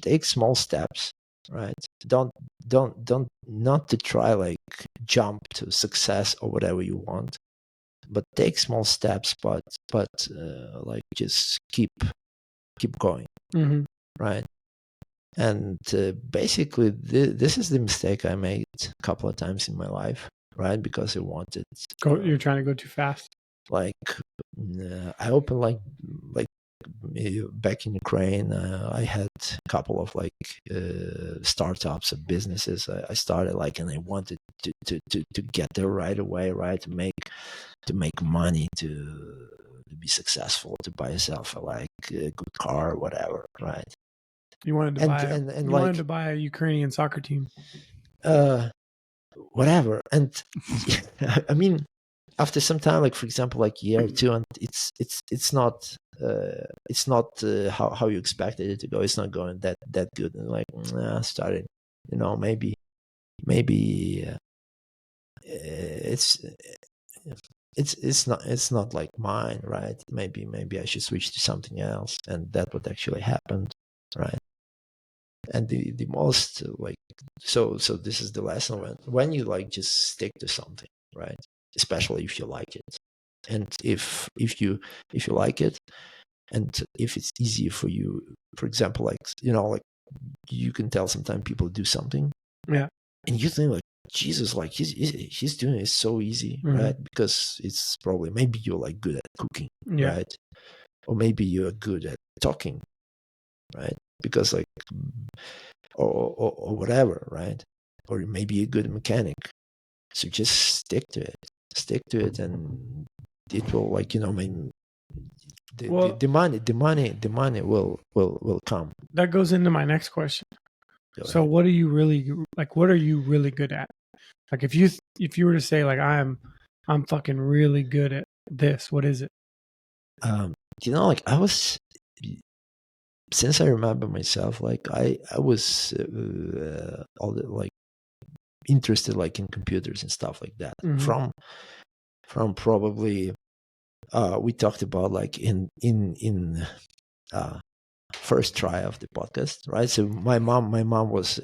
Take small steps, right? Don't not to try like jump to success or whatever you want, but take small steps, but like just keep going, right? And basically this is the mistake I made a couple of times in my life, right? Because I wanted you're trying to go too fast. Like I opened like back in Ukraine, I had a couple of like startups and businesses I started like, and I wanted to get there right away, right? To make money, to be successful, to buy yourself a good car, whatever, right? You wanted to wanted to buy a Ukrainian soccer team. Whatever. And I mean, after some time, like for example, like a year or two, and it's not how you expected it to go. It's not going that good. And like started, maybe it's not like mine, right? Maybe I should switch to something else, and that what actually happened, right? And the most so this is the lesson when you like just stick to something, right? Especially if you like it, and if you like it, and if it's easy for you, for example, like you can tell sometimes people do something, yeah, and you think like, Jesus, like he's doing it so easy, right? Because it's probably maybe you're like good at cooking, right? Or maybe you're good at talking, right? Because like or whatever, right? Or maybe a good mechanic. So just stick to it, and it will the money will come. That goes into my next question. So what are you really good at? Like if you were to say like I'm fucking really good at this, what is it? Like I was, since I remember myself, like I was interested like in computers and stuff like that. From probably we talked about like in first try of the podcast, right? So my mom was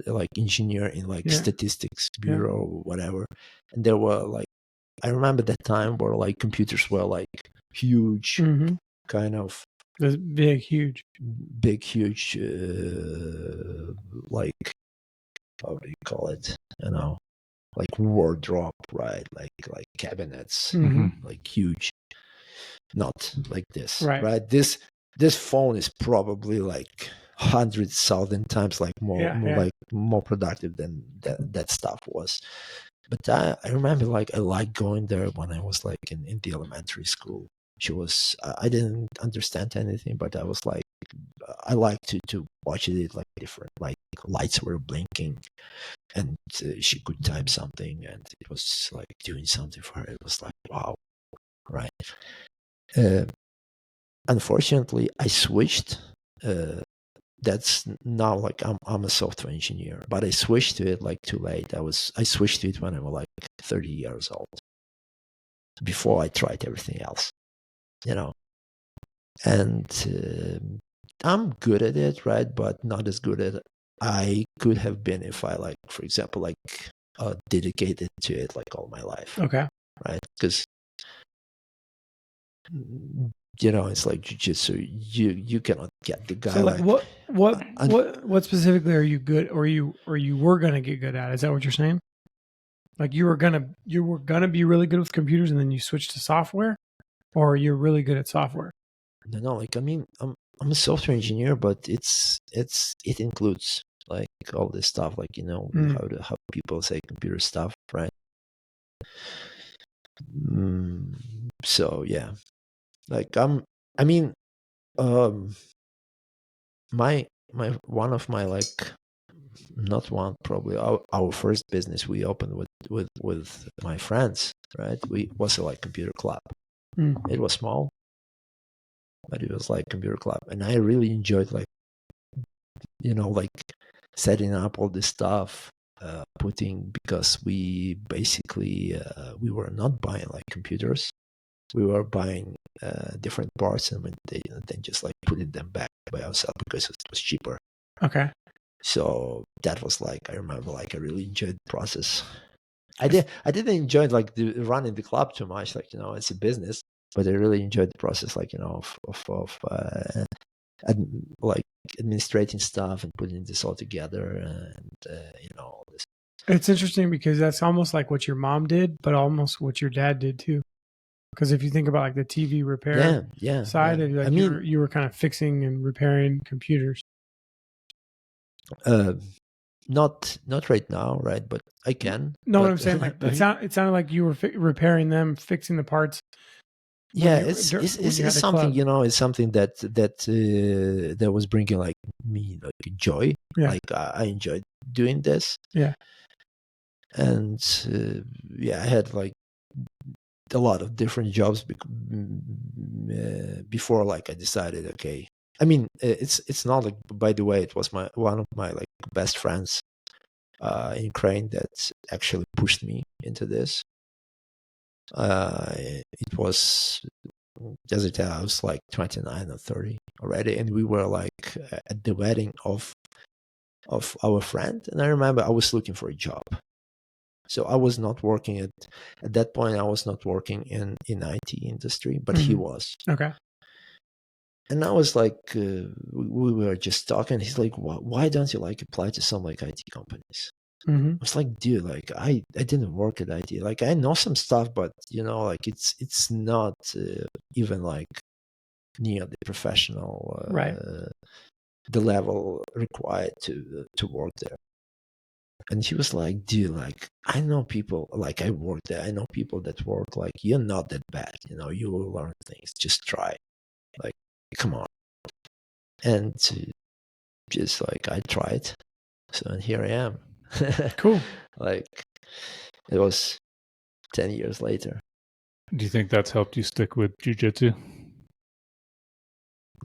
like engineer in like statistics bureau or whatever, and there were like, I remember that time where like computers were like huge, kind of this big huge like, how do you call it, like wardrobe, right? Like cabinets, like huge, not like this, right? This phone is probably like 100,000 times like more productive than that stuff was. But I remember like I liked going there when I was like in the elementary school. I didn't understand anything, but I was like, I liked to watch it like different, like lights were blinking, and she could type something, and it was like doing something for her. It was like, wow, right? Unfortunately, I switched. That's now like I'm a software engineer, but I switched to it like too late. I switched to it when I was like 30 years old, before I tried everything else, and I'm good at it, right? But not as good as I could have been if I like, for example, like dedicated to it like all my life. Okay. Right? Because it's like jiu-jitsu. You cannot get the guy. So like what specifically are you good, or you were gonna get good at? Is that what you're saying? Like you were gonna be really good with computers, and then you switched to software, or you're really good at software? No. Like I mean, I'm a software engineer, but it includes like all this stuff, like how people say computer stuff, right? So yeah, like my one of my like, not one, probably our first business we opened with my friends, right? We was a like computer club. It was small, but it was like computer club, and I really enjoyed like like setting up all this stuff, because we basically we were not buying like computers. We were buying different parts, and then just like putting them back by ourselves because it was cheaper. Okay. So that was like, I remember like I really enjoyed the process. I didn't enjoy like running the club too much, like it's a business, but I really enjoyed the process, like of like administrating stuff and putting this all together, and all this. It's interesting because that's almost like what your mom did, but almost what your dad did too. Because if you think about like the TV repair side, like, I mean, you were kind of fixing and repairing computers. not right now, right? But I can. No, what but, I'm saying, like it sounded like you were repairing them, fixing the parts. Yeah, when you had it's the something, club. it's something that was bringing like me like joy. Yeah. Like I enjoyed doing this. Yeah. And yeah, I had like a lot of different jobs before like I decided, okay. I mean, it's not like, by the way, it was one of my like best friends in Ukraine that actually pushed me into this. It was, as I tell, I was like 29 or 30 already, and we were like at the wedding of our friend. And I remember I was looking for a job, so I was not working at that point. I was not working in IT industry, but he was. Okay. And I was like, we were just talking. He's like, why don't you like apply to some like IT companies? I was like, dude, like I didn't work at IT. Like I know some stuff, but like it's not even like near the professional, Right. the level required to work there. And he was like, dude, like I know people, like I work there. I know people that work. Like you're not that bad. You will learn things. Just try. Like, come on. And just like I tried. So and here I am. Cool. Like it was 10 years later. Do you think that's helped you stick with jiu-jitsu?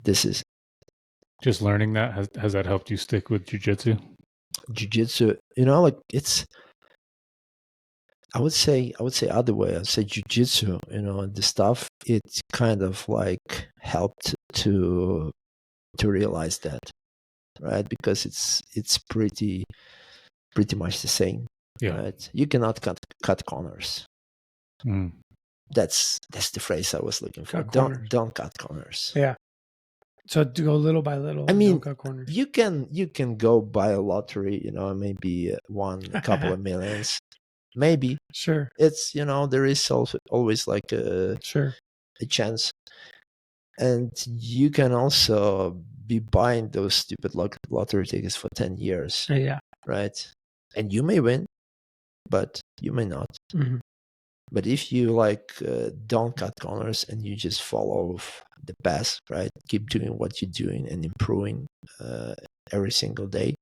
This is Just learning that, has that helped you stick with jiu-jitsu? jiu-jitsu, like it's, I would say other way. I'd say jiu-jitsu, the stuff, it kind of like helped to realize that, right? Because it's pretty much the same. Yeah. Right? You cannot cut corners. Mm. That's the phrase I was looking for. Don't cut corners. Yeah. So to go little by little. I mean, don't cut corners. you can go buy a lottery, maybe a couple of millions, maybe. Sure. It's there is also always like a chance, and you can also be buying those stupid lottery tickets for 10 years. Yeah. Right. And you may win, but you may not. Mm-hmm. But if you like don't cut corners and you just follow the path, right? Keep doing what you're doing and improving every single day,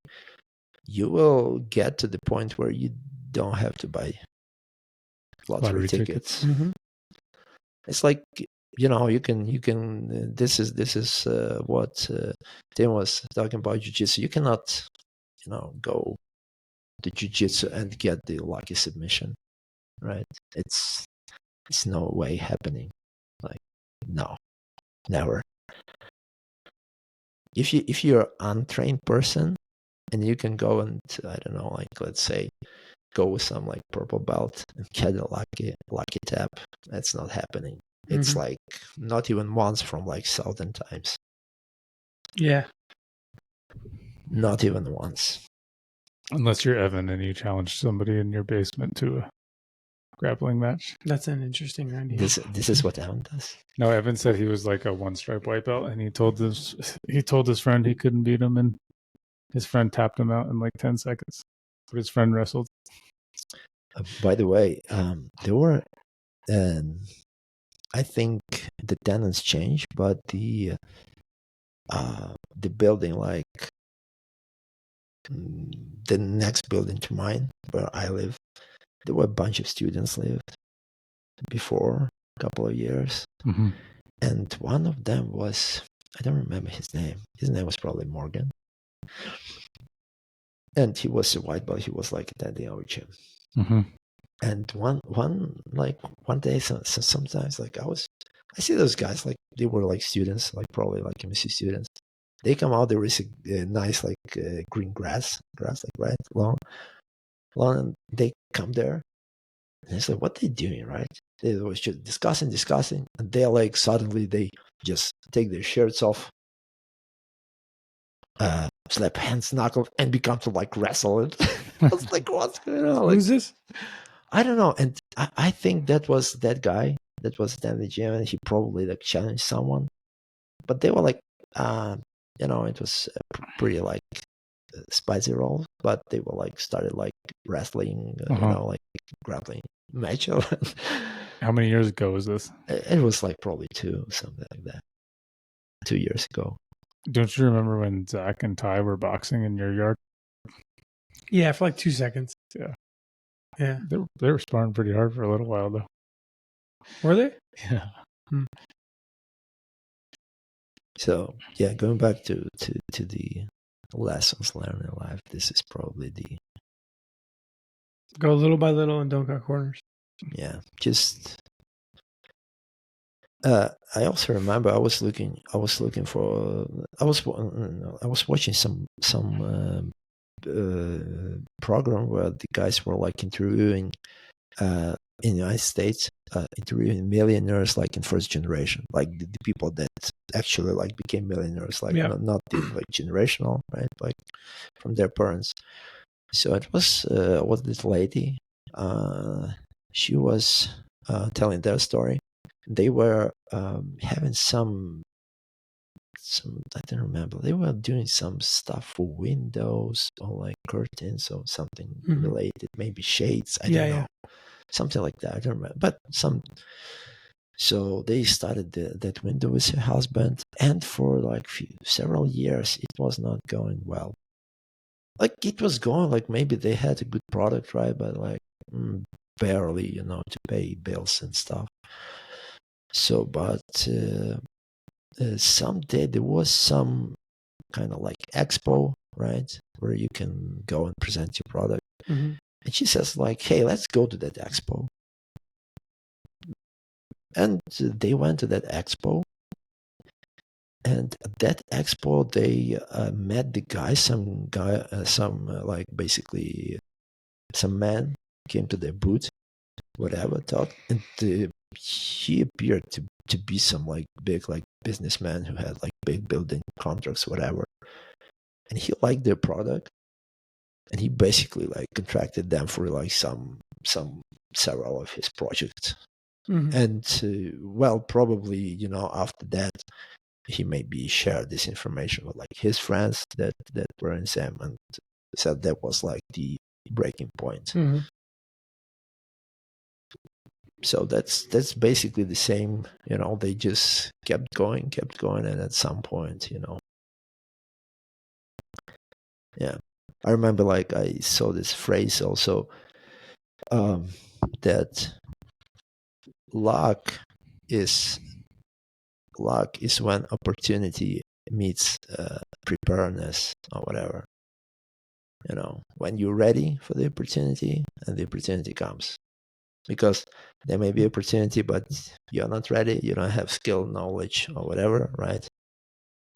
you will get to the point where you don't have to buy lottery tickets. Mm-hmm. It's like you can. This is what Tim was talking about jiu-jitsu. You cannot go to jiu-jitsu and get the lucky submission. Right? It's no way happening. Like, no, never. If you're an untrained person and you can go and I don't know, like let's say go with some like purple belt and get a lucky tap, that's not happening. It's like not even once from like Southern times. Yeah. Not even once. Unless you're Evan and you challenge somebody in your basement to a grappling match. That's an interesting idea. This is what Evan does. No, Evan said he was like a one-stripe white belt, and he told his friend he couldn't beat him, and his friend tapped him out in like 10 seconds. But his friend wrestled. By the way, there were, I think the tenants changed, but the building, like the next building to mine where I live, there were a bunch of students lived before a couple of years. Mm-hmm. And one of them was, I don't remember his name. His name was probably Morgan. And he was a white belt. He was like attending our gym. Mm-hmm. And one day, sometimes like I see those guys, like they were like students, like probably like MSc students. They come out, there is a nice like green grass like right long, and they come there, and it's like, what they doing, right? They was just discussing, and they're like suddenly they just take their shirts off, slap hands, knuckle, and become to like wrestle it. I was like, what's going on? Who's this? I don't know, and I think that was that guy that was at the gym, and he probably like challenged someone, but they were like, it was pretty like spicy rolls, but they were like started like wrestling, like grappling match. How many years ago was this? It was like probably something like that. 2 years ago. Don't you remember when Zach and Ty were boxing in your yard? Yeah, for like 2 seconds. Yeah. Yeah. They were sparring pretty hard for a little while though. Were they? Yeah. So yeah, going back to the lessons learned in life, this is probably the Go little by little and don't cut corners. just I also remember I was watching some program where the guys were like interviewing in the United States, interviewing millionaires like in first generation, like the people that actually like became millionaires, like not the like generational, right, like from their parents. So it was this lady, she was telling their story. They were having some I don't remember. They were doing some stuff for windows or like curtains or something related, maybe shades. I don't know, something like that. I don't remember, but some. So they started that window with her husband, and for like several years, it was not going well. Like it was going, like maybe they had a good product, right? But like barely, to pay bills and stuff. So, but someday there was some kind of like expo, right, where you can go and present your product. And she says like, hey, let's go to that expo. And they went to that expo. And at that expo, they met the guy, basically some man came to their booth, whatever, talked, and he appeared to be some like big like businessman who had like big building contracts, whatever. And he liked their product, and he basically like contracted them for like some several of his projects. And well, probably after that, he maybe shared this information with like his friends that were in SAM, and said that was like the breaking point. So that's basically the same. They just kept going, and at some point, yeah. I remember like I saw this phrase also, that luck is when opportunity meets preparedness or whatever. When you're ready for the opportunity and the opportunity comes. Because there may be opportunity, but you're not ready, you don't have skill, knowledge, or whatever, right?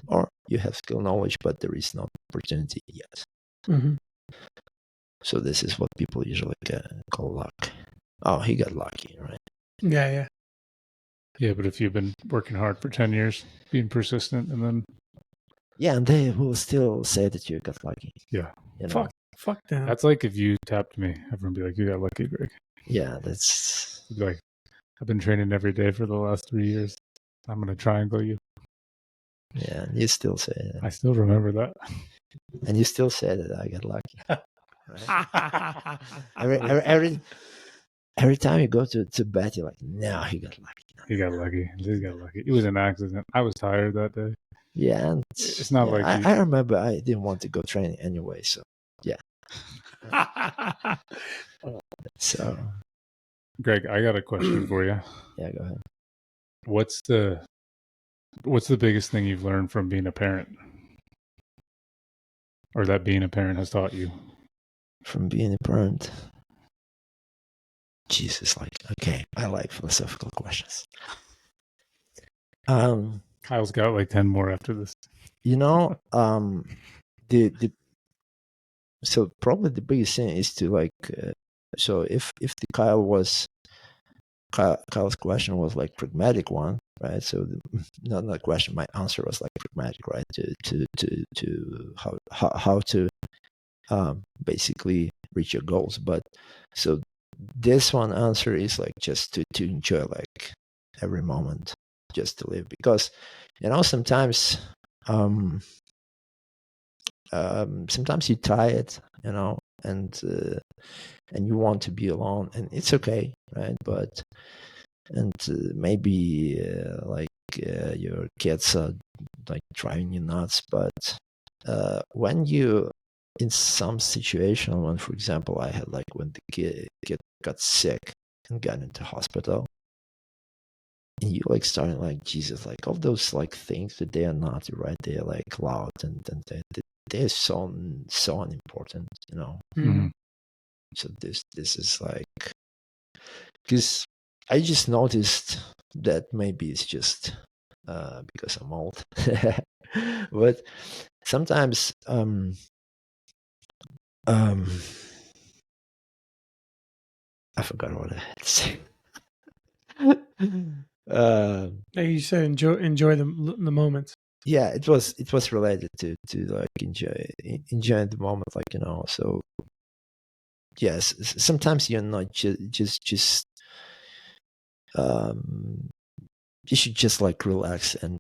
Or you have skill, knowledge, but there is no opportunity yet. So this is what people usually call luck. Oh, he got lucky, right? Yeah. Yeah, but if you've been working hard for 10 years, being persistent, and then... Yeah, and they will still say that you got lucky. Yeah. Fuck them. That's like if you tapped me, everyone would be like, you got lucky, Greg. Yeah, that's... You'd be like, I've been training every day for the last 3 years. I'm going to triangle you. Yeah, and you still say that. I still remember that. And you still say that I got lucky. Every time you go to bed, you're like, no, he got lucky. He got lucky. It was an accident. I was tired that day. Yeah, and it's not like I remember I didn't want to go training anyway, so yeah. So, Greg, I got a question for you. Yeah, go ahead. What's the biggest thing you've learned from being a parent, or that being a parent has taught you? From being a parent, Jesus, okay, I like philosophical questions. Kyle's got like 10 more after this. So probably the biggest thing is to so if Kyle's question was like pragmatic one, right? So not the question, my answer was like pragmatic, right? To how to basically reach your goals. But so this one answer is like just to enjoy like every moment, just to live, because sometimes sometimes you tired, and you want to be alone, and it's okay, right? But maybe your kids are like driving you nuts, but when you in some situation, when for example I had like when the kid got sick and got into hospital, and you like starting like Jesus, like all those like things that they are not right, they're like loud, and they're so unimportant, Mm-hmm. So this is like, because I just noticed that maybe it's just because I'm old, but sometimes I forgot what I had to say. Like you said, enjoy the moments. Yeah, it was related to like enjoying the moment, like So yes, sometimes you're not just you should just like relax and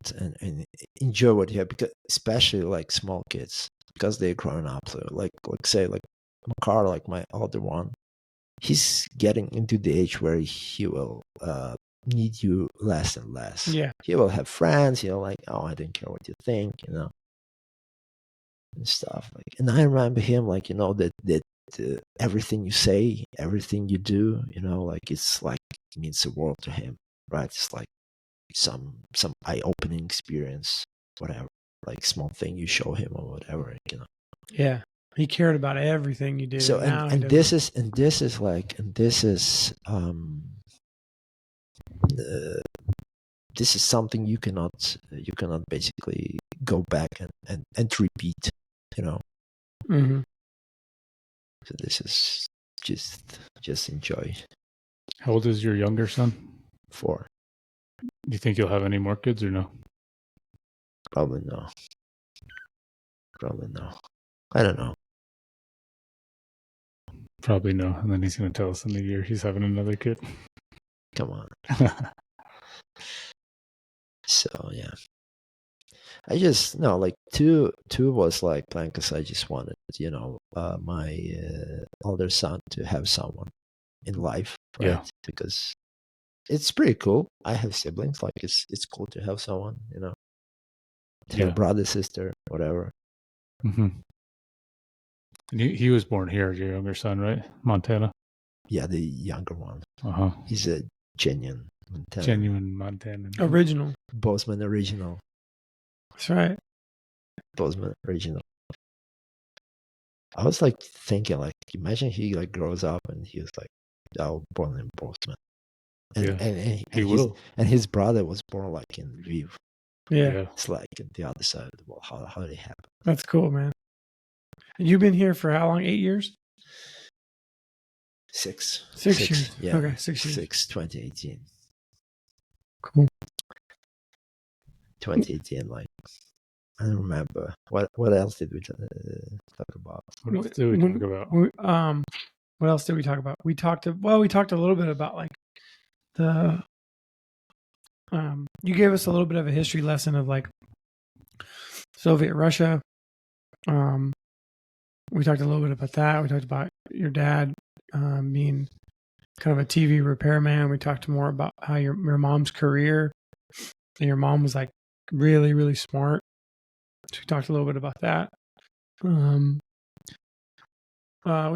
enjoy what you have, because especially like small kids, because they're growing up. So like say like Makar, like my older one, he's getting into the age where he will need you less and less. Yeah. He will have friends, like, oh, I don't care what you think, and stuff. Like, and I remember him, like, that everything you say, everything you do, like it's like it means the world to him, right? It's like some eye-opening experience, whatever, like small thing you show him or whatever, Yeah, he cared about everything you did. So this is this is something you cannot basically go back and repeat, Mm-hmm. So this is just enjoy. How old is your younger son? 4. Do you think you'll have any more kids or no? Probably no. I don't know. Probably no. And then he's going to tell us in a year he's having another kid. Come on. So yeah, I just like two was like plan, because I just wanted my older son to have someone in life, right? Yeah. Because it's pretty cool. I have siblings, like it's cool to have someone, to have brother, sister, whatever. Mm-hmm. And he was born here, your younger son, right? Montana? Yeah, the younger one. Uh-huh. He's a genuine Montana. Original. Bozeman original. That's right. Bozeman original. I was like thinking, like, imagine he like grows up and he was like, oh, born in Bozeman. And he will. And his brother was born like in Lviv. Yeah. It's like at the other side of the world. How did it happen? That's cool, man. You've been here for how long? 8 years? 6. 6 years. Yeah. Okay, 6 years. 2018. Cool. 2018, like, I don't remember. What else did we talk about? What else did we talk about? What else did we talk about? We talked a little bit about like the you gave us a little bit of a history lesson of like Soviet Russia. We talked a little bit about that. We talked about your dad being kind of a TV repairman. We talked more about how your mom's career, and your mom was like really, really smart. So we talked a little bit about that. We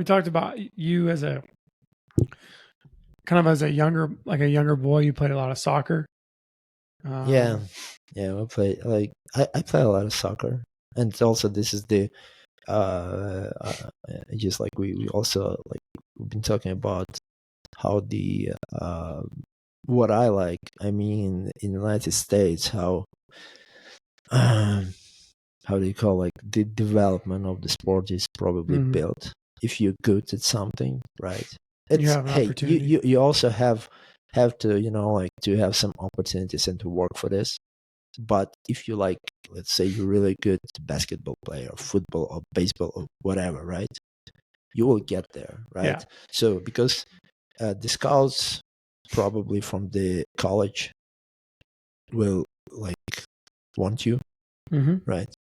talked about you as a younger boy. You played a lot of soccer. Yeah, I play I play a lot of soccer, and also this is the just like we also like we've been talking about how the what I like. I mean, in the United States, how do you call, like, the development of the sport is probably built if you're good at something, right? You have an opportunity. You also have to like to have some opportunities and to work for this. But if you, like, let's say you're really good basketball player or football or baseball or whatever, right? You will get there, right? Yeah. So because the scouts probably from the college will like want you, right?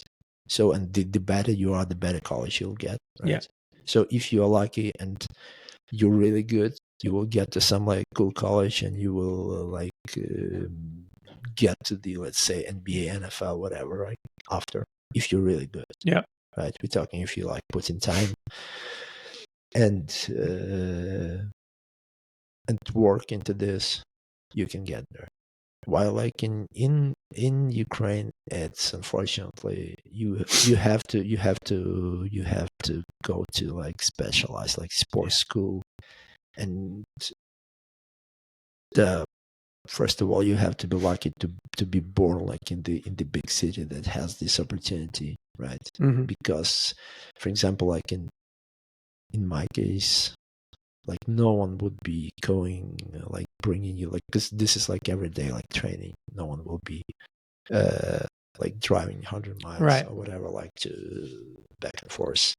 So, and the better you are, the better college you'll get, right? Yeah. So if you are lucky and you're really good, you will get to some like cool college, and you will get to the, let's say, NBA, NFL, whatever, right? After, if you're really good, Yeah. right? We're talking if you like put in time and work into this, you can get there. While like in Ukraine, it's unfortunately you have to go to like specialized like sports school, and first of all you have to be lucky to be born like in the big city that has this opportunity, right? Mhm. Because, for example, like in my case, like no one would be going like bringing you like, because this is like everyday like training. No one will be like driving 100 miles Right. or whatever, like to back and forth.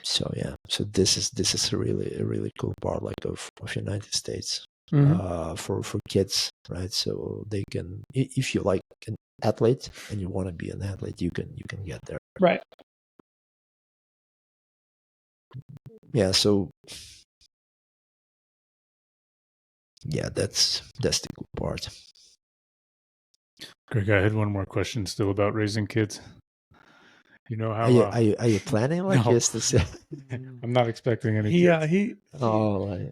So yeah, so this is a really cool part like of United States, for kids, right? So they can, if you like an athlete and you want to be an athlete, you can get there. Right. Yeah, so yeah, that's the cool part. Greg, I had one more question still about raising kids. You know how? Are you planning like No. this to say? I'm not expecting any He kids.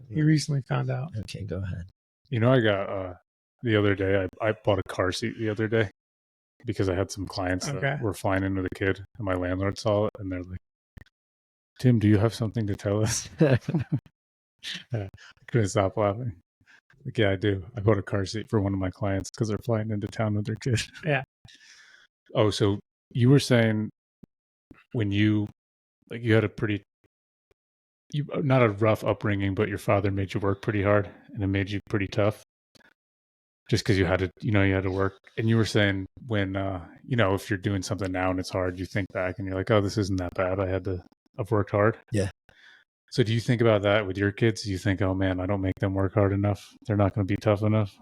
he recently found out. Okay, go ahead. You know, I got the other day. I bought a car seat the other day because I had some clients Okay. that were flying in with a kid, and my landlord saw it, and they're like, "Tim, do you have something to tell us?" I couldn't stop laughing. Like, yeah, I do. I bought a car seat for one of my clients because they're flying into town with their kid. Yeah. Oh, so you were saying when you had a pretty, not a rough upbringing, but your father made you work pretty hard, and it made you pretty tough, just because you had to, you had to work. And you were saying when, if you're doing something now and it's hard, you think back and you're like, oh, this isn't that bad. I've worked hard. Yeah. So do you think about that with your kids? Do you think, oh man, I don't make them work hard enough, they're not going to be tough enough?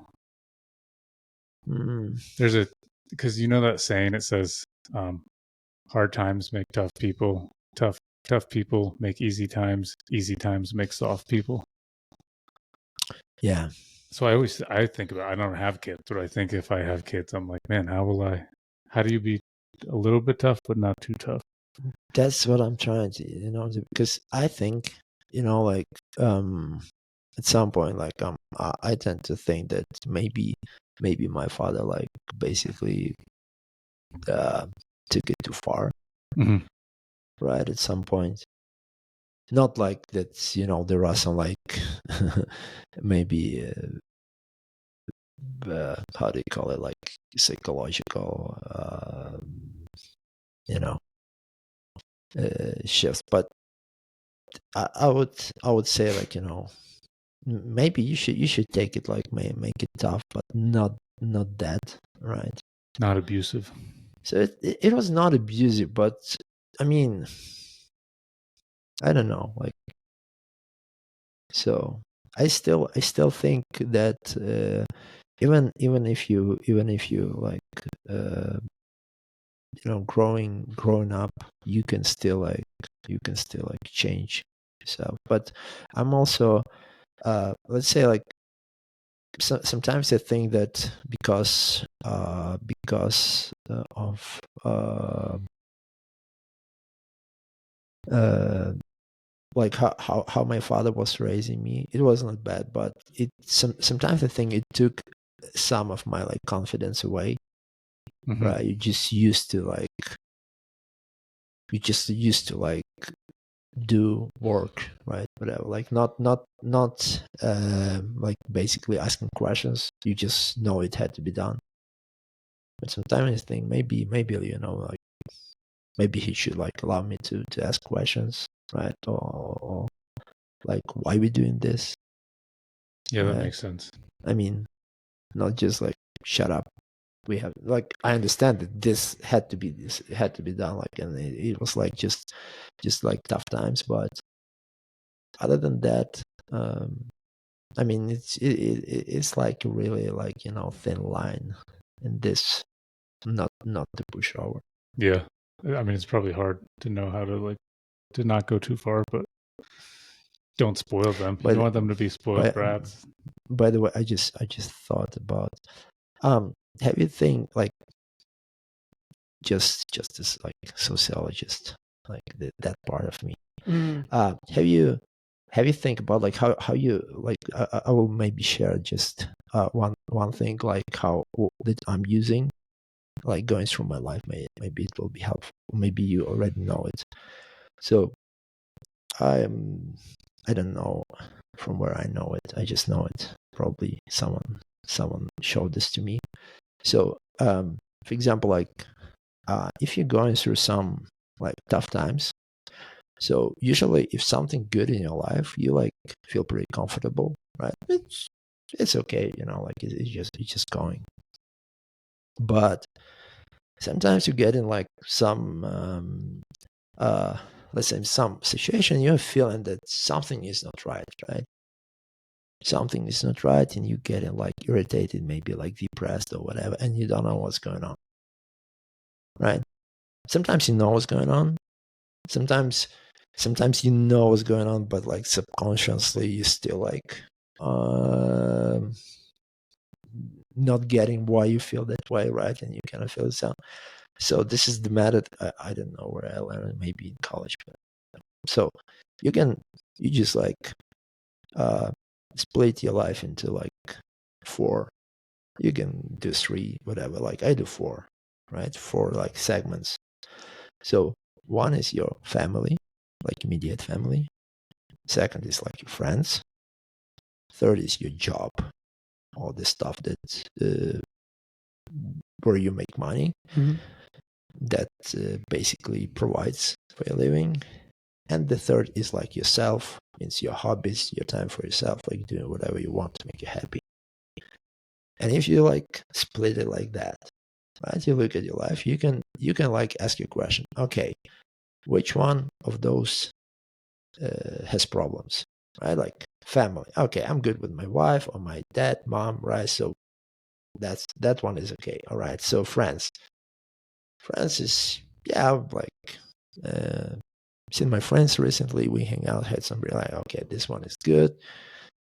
There's because you know that saying, it says, hard times make tough people, tough people make easy times make soft people. Yeah. So I think about, I don't have kids, but I think if I have kids, I'm like, man, how do you be a little bit tough but not too tough? That's what I'm trying to, because I think, like at some point, like I tend to think that maybe my father like basically took it too far, right? At some point, not like that. There are some like maybe how do you call it, like psychological, shifts, but I would say like maybe you should take it like make it tough, but not that, right? Not abusive. So it was not abusive, but I mean, I don't know, like, so I still think that even if you like growing up, you can still like change yourself. But I'm also let's say like sometimes I think that because of like how my father was raising me, it was not bad, but sometimes I think it took some of my like confidence away. Right, you just used to like do work, right? Whatever, like not like basically asking questions. You just know it had to be done. But sometimes I think maybe like maybe he should like allow me to ask questions, right? Or like, why we doing this? Yeah, that makes sense. I mean, not just like shut up. We have like, I understand that this had to be done, like, and it was like just like tough times, but other than that, I mean, it's like really like thin line in this, not to push over. Yeah. I mean, it's probably hard to know how to to not go too far, but don't spoil them. You But don't want them to be spoiled by brats. by the way, I just thought about have you think like just as like sociologist, like that part of me. Mm. Have you think about like how you like I will maybe share just one thing like how that I'm using like going through my life. Maybe it will be helpful. Maybe you already know it. So I don't know from where I know it. I just know it. Probably someone showed this to me. So for example, like if you're going through some like tough times, so usually if something good in your life, you like feel pretty comfortable, right? It's okay, like it's just going. But sometimes you get in like some let's say some situation, you're feeling that something is not right, right? Something is not right, and you getting like irritated, maybe like depressed or whatever, and you don't know what's going on, right? Sometimes you know what's going on. Sometimes you know what's going on, but like subconsciously you still like not getting why you feel that way, right? And you kind of feel it. So this is the method. I don't know where I learned it, maybe in college. But so you just like split your life into like 4. You can do 3, whatever. Like I do 4, right? 4 like segments. So 1 is your family, like immediate family. 2nd is like your friends. 3rd is your job, all the stuff that where you make money, that basically provides for your living. And the 3rd is like yourself, means your hobbies, your time for yourself, like doing whatever you want to make you happy. And if you like split it like that, right? You look at your life, you can like ask your question, okay, which one of those has problems, right? Like family, okay, I'm good with my wife or my dad, mom, right? So that one is okay. All right. So friends is, yeah, like seen my friends recently, we hang out, had some like, okay, this one is good.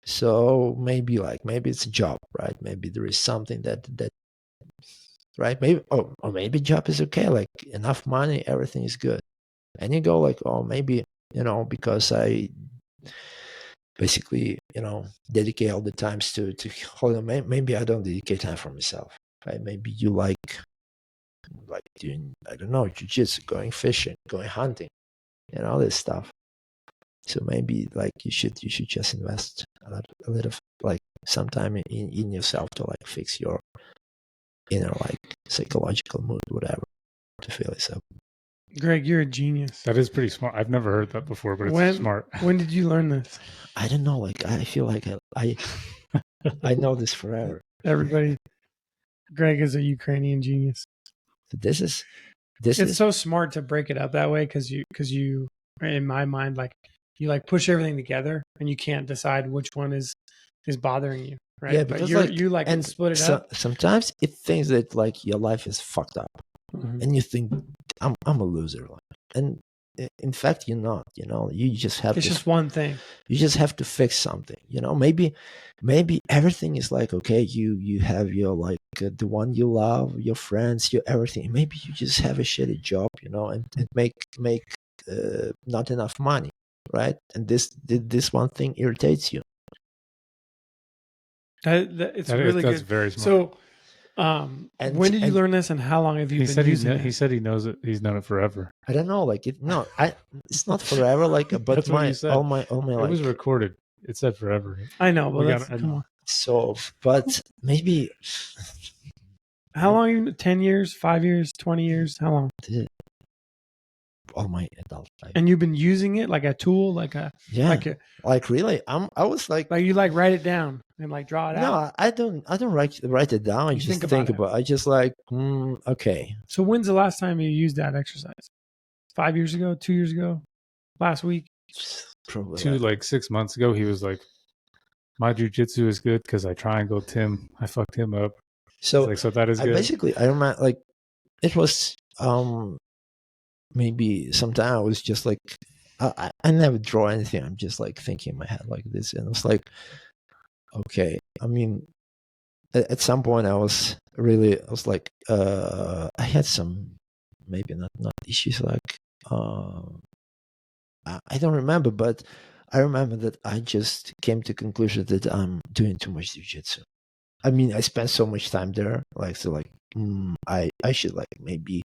So maybe it's a job, right? Maybe there is something that right, maybe or maybe job is okay, like enough money, everything is good. And you go like, oh, maybe because I basically dedicate all the times to hold on, maybe I don't dedicate time for myself, right? Maybe you like doing, I don't know, jiu-jitsu, going fishing, going hunting, all this stuff. So maybe like you should just invest a little like some time in yourself to like fix your inner like psychological mood, whatever, to feel yourself. Greg, you're a genius. That is pretty smart. I've never heard that before, but it's smart. When did you learn this? I don't know. Like I feel like I know this forever. Everybody, Greg is a Ukrainian genius. This is so smart to break it up that way because you in my mind, like you like push everything together and you can't decide which one is bothering you, right? Yeah, because you and split it up. Sometimes it thinks that like your life is fucked up, and you think I'm a loser, and in fact you're not. You just have it's just one thing. You just have to fix something. Maybe everything is like okay. You have your like the one you love, your friends, your everything. Maybe you just have a shitty job, and make not enough money, right? And this one thing irritates you. It's really good. That's very smart. So, when did you learn this, and how long have you been using it? He said he knows it. He's known it forever. I don't know, like it's not forever, like, but that's what you said. all my it like, was recorded. It said forever. I know, but come on. So, but maybe how long? 10 years, 5 years, 20 years? How long? All my adult life. And you've been using it like a tool, like really. I was like you like write it down and like draw it out. No, I don't write it down. I just think about it. I just like okay. So when's the last time you used that exercise? 5 years ago? 2 years ago? Last week? Probably like 6 months ago. He was like, my jiu-jitsu is good because I triangled Tim. I fucked him up. So so that is good. Basically, I remember like it was maybe sometimes I was just like, I never draw anything. I'm just like thinking in my head like this, and it's like, okay. I mean, at some point I was like, I had some maybe not issues like, I don't remember, but I remember that I just came to conclusion that I'm doing too much jiu-jitsu. I mean, I spent so much time there, like, so like, I should like maybe,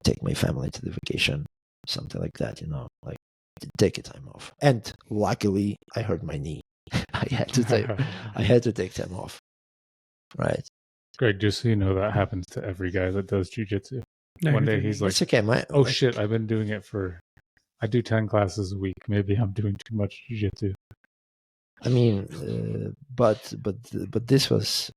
take my family to the vacation, something like that, like take a time off. And luckily, I hurt my knee. I had to take time off. Right. Greg, just so you know, that happens to every guy that does jujitsu. No, One you're day doing he's it. like, It's okay. "Oh shit, I've been doing it I do 10 classes a week. Maybe I'm doing too much jujitsu." I mean, but this was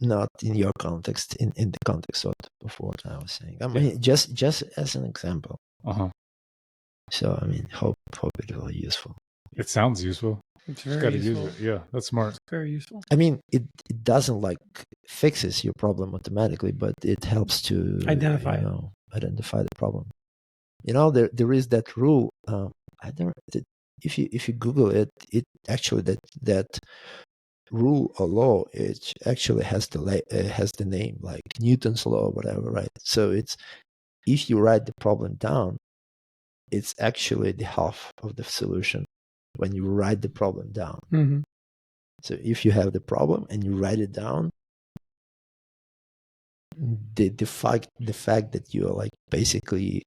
not in your context, in the context of what I was saying. I mean, just as an example. So I mean, hope it will be useful. It sounds useful. It's Just very got to use useful. it. Yeah, that's smart. It's very useful. I mean, it doesn't like fixes your problem automatically, but it helps to Identify identify the problem. There is that rule. I don't. If you Google it, it actually that rule or law, it actually has the name like Newton's law or whatever, right? So it's, if you write the problem down, it's actually the half of the solution when you write the problem down. Mm-hmm. So if you have the problem and you write it down, the fact that you are like basically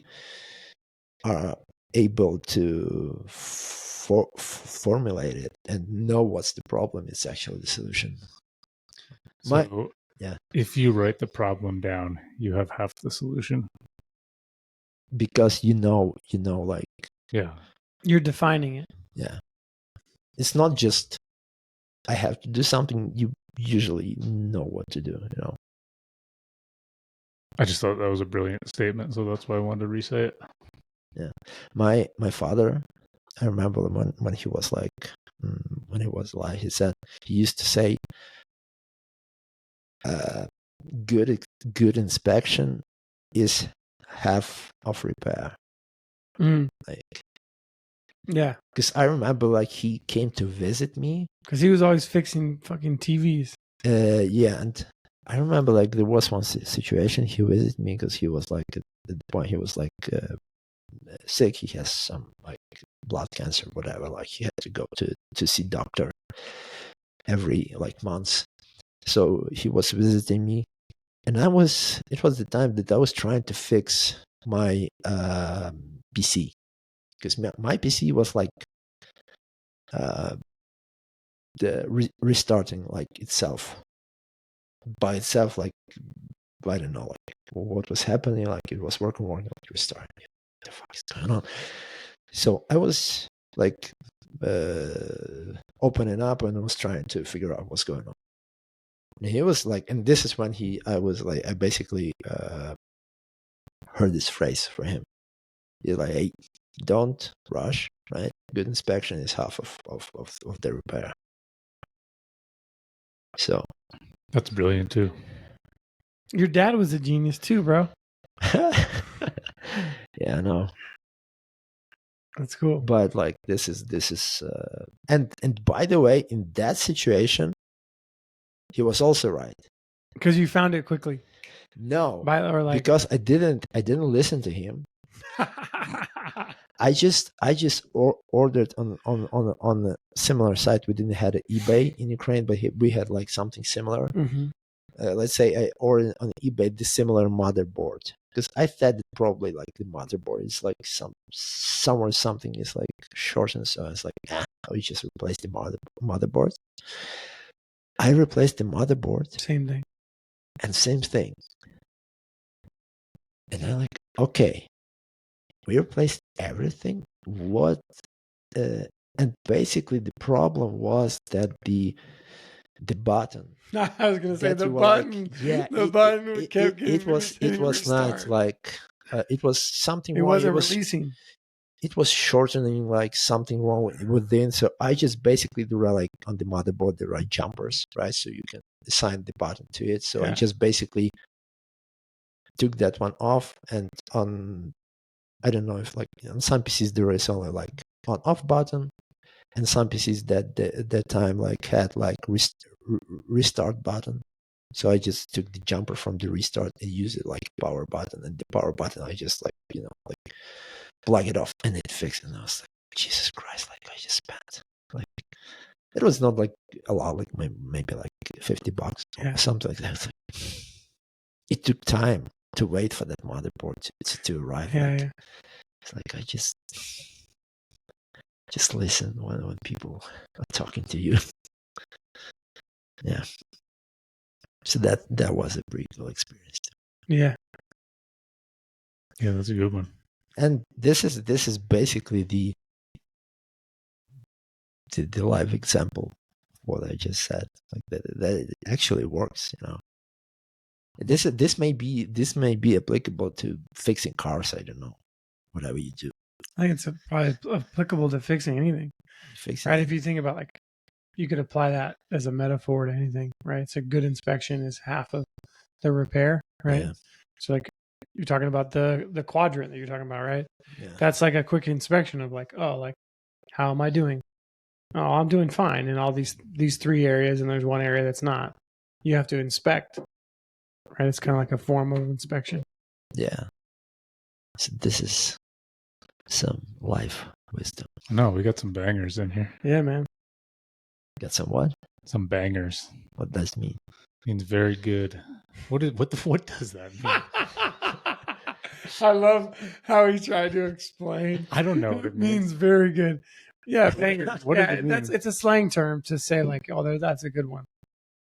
are able to formulate it and know what's the problem, is actually the solution. So if you write the problem down, you have half the solution. Because like, you're defining it. Yeah. It's not just I have to do something. You usually know what to do, I just thought that was a brilliant statement, so that's why I wanted to re-say it. Yeah. My father, I remember when he was like, when he was alive, he used to say, good inspection is half of repair. Like, yeah, because I remember like he came to visit me because he was always fixing fucking TVs. And I remember like there was one situation he visited me because he was like, at the point he was like sick. He has some like blood cancer, whatever. Like he had to go to see doctor every like months. So he was visiting me, and it was the time that I was trying to fix my PC, because my PC was like restarting like itself by itself, like I don't know like what was happening, like it was working like restarting. What the fuck is going on? So I was like opening up and I was trying to figure out what's going on. And he was like, and this is when I basically heard this phrase for him. He's like, hey, don't rush, right? Good inspection is half of the repair. So that's brilliant too. Your dad was a genius too, bro. Yeah, I know. That's cool. But like this is and by the way, in that situation, he was also right. Because you found it quickly. No, or like, because I didn't listen to him. I just ordered on a similar site. We didn't have an eBay in Ukraine, but we had like something similar. Mm-hmm. Let's say I ordered on eBay the similar motherboard, because I thought that probably like the motherboard is like somewhere something is like shortened, so it's like we just replace the motherboard. I replaced the motherboard. Same thing. And same thing. And I'm like, okay, we replaced everything. What? And basically the problem was that the button. I was gonna say the button. Like, yeah, the button kept it was not like it was something. It wasn't releasing. it was shortening, like something wrong within. So I just basically do like on the motherboard the right jumpers, right? So you can assign the button to it. So I just basically took that one off, and on, I don't know if like on some PCs there is only like on off button, and some PCs that time like had like restart button. So I just took the jumper from the restart and used it like power button, and the power button I just like, like plug it off and it fixed it. And I was like, Jesus Christ, like I just spent like, it was not like a lot, like maybe like $50 or something like that. Like, it took time to wait for that motherboard to arrive. It's like I just listen when people are talking to you. Yeah. So that was a pretty cool experience. Yeah, that's a good one. And this is basically the live example of what I just said. Like that it actually works, This may be applicable to fixing cars. I don't know. Whatever you do, I think it's probably applicable to fixing anything. Right? If you think about, like, you could apply that as a metaphor to anything, right? It's a good inspection is half of the repair, right? Yeah. So like you're talking about the quadrant that you're talking about, right? Yeah. That's like a quick inspection of like, oh, like, how am I doing? Oh, I'm doing fine in all these three areas, and there's one area that's not. You have to inspect, right? It's kind of like a form of inspection. Yeah. So this is some life wisdom. No, we got some bangers in here. Yeah, man. Got some what? Some bangers. What does it mean? Means very good. What does that mean? I love how he tried to explain. I don't know what it means. Very good. Yeah, bangers. What does it mean? It's a slang term to say like, oh, that's a good one.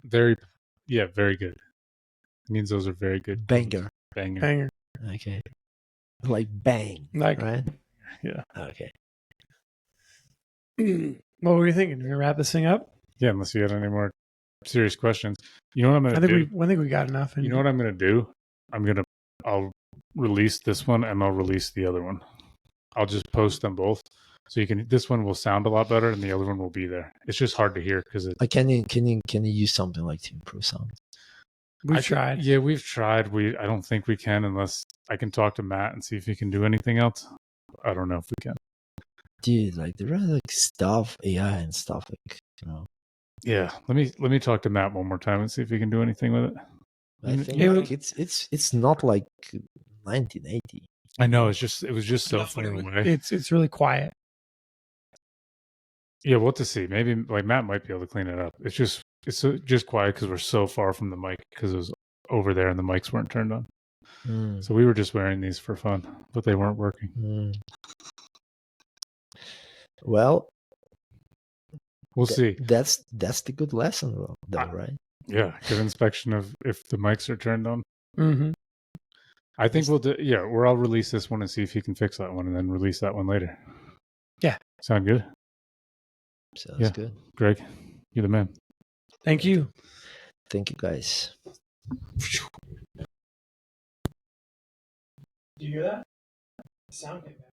Very good. It means those are very good. Banger. Banger. Okay. Like bang. Like, right? Yeah. Okay. What were you thinking? Do we wrap this thing up? Yeah, unless you had any more serious questions. You know what I'm going to do? I think we got enough. You know what I'm going to do? I'll release this one and I'll release the other one. I'll just post them both. So this one will sound a lot better and the other one will be there. It's just hard to hear because can you use something like to improve sound? We've tried. Yeah, we've tried. I don't think we can unless I can talk to Matt and see if he can do anything else. I don't know if we can. Dude, like there are like stuff, AI and stuff, like, Yeah, let me talk to Matt one more time and see if he can do anything with it. I think like it's not like 1980. I know, it was just so far away. It's really quiet. Yeah, we'll have to see. Maybe like Matt might be able to clean it up. It's just quiet because we're so far from the mic because it was over there and the mics weren't turned on. So we were just wearing these for fun, but they weren't working. Well, we'll see. That's the good lesson, though, right? Yeah, good inspection of if the mics are turned on. Mm-hmm. I think we'll do. Yeah, I'll release this one and see if you can fix that one, and then release that one later. Yeah, sound good. Sounds good. Greg, you're the man. Thank you. Thank you, guys. Do you hear that? The sound came back.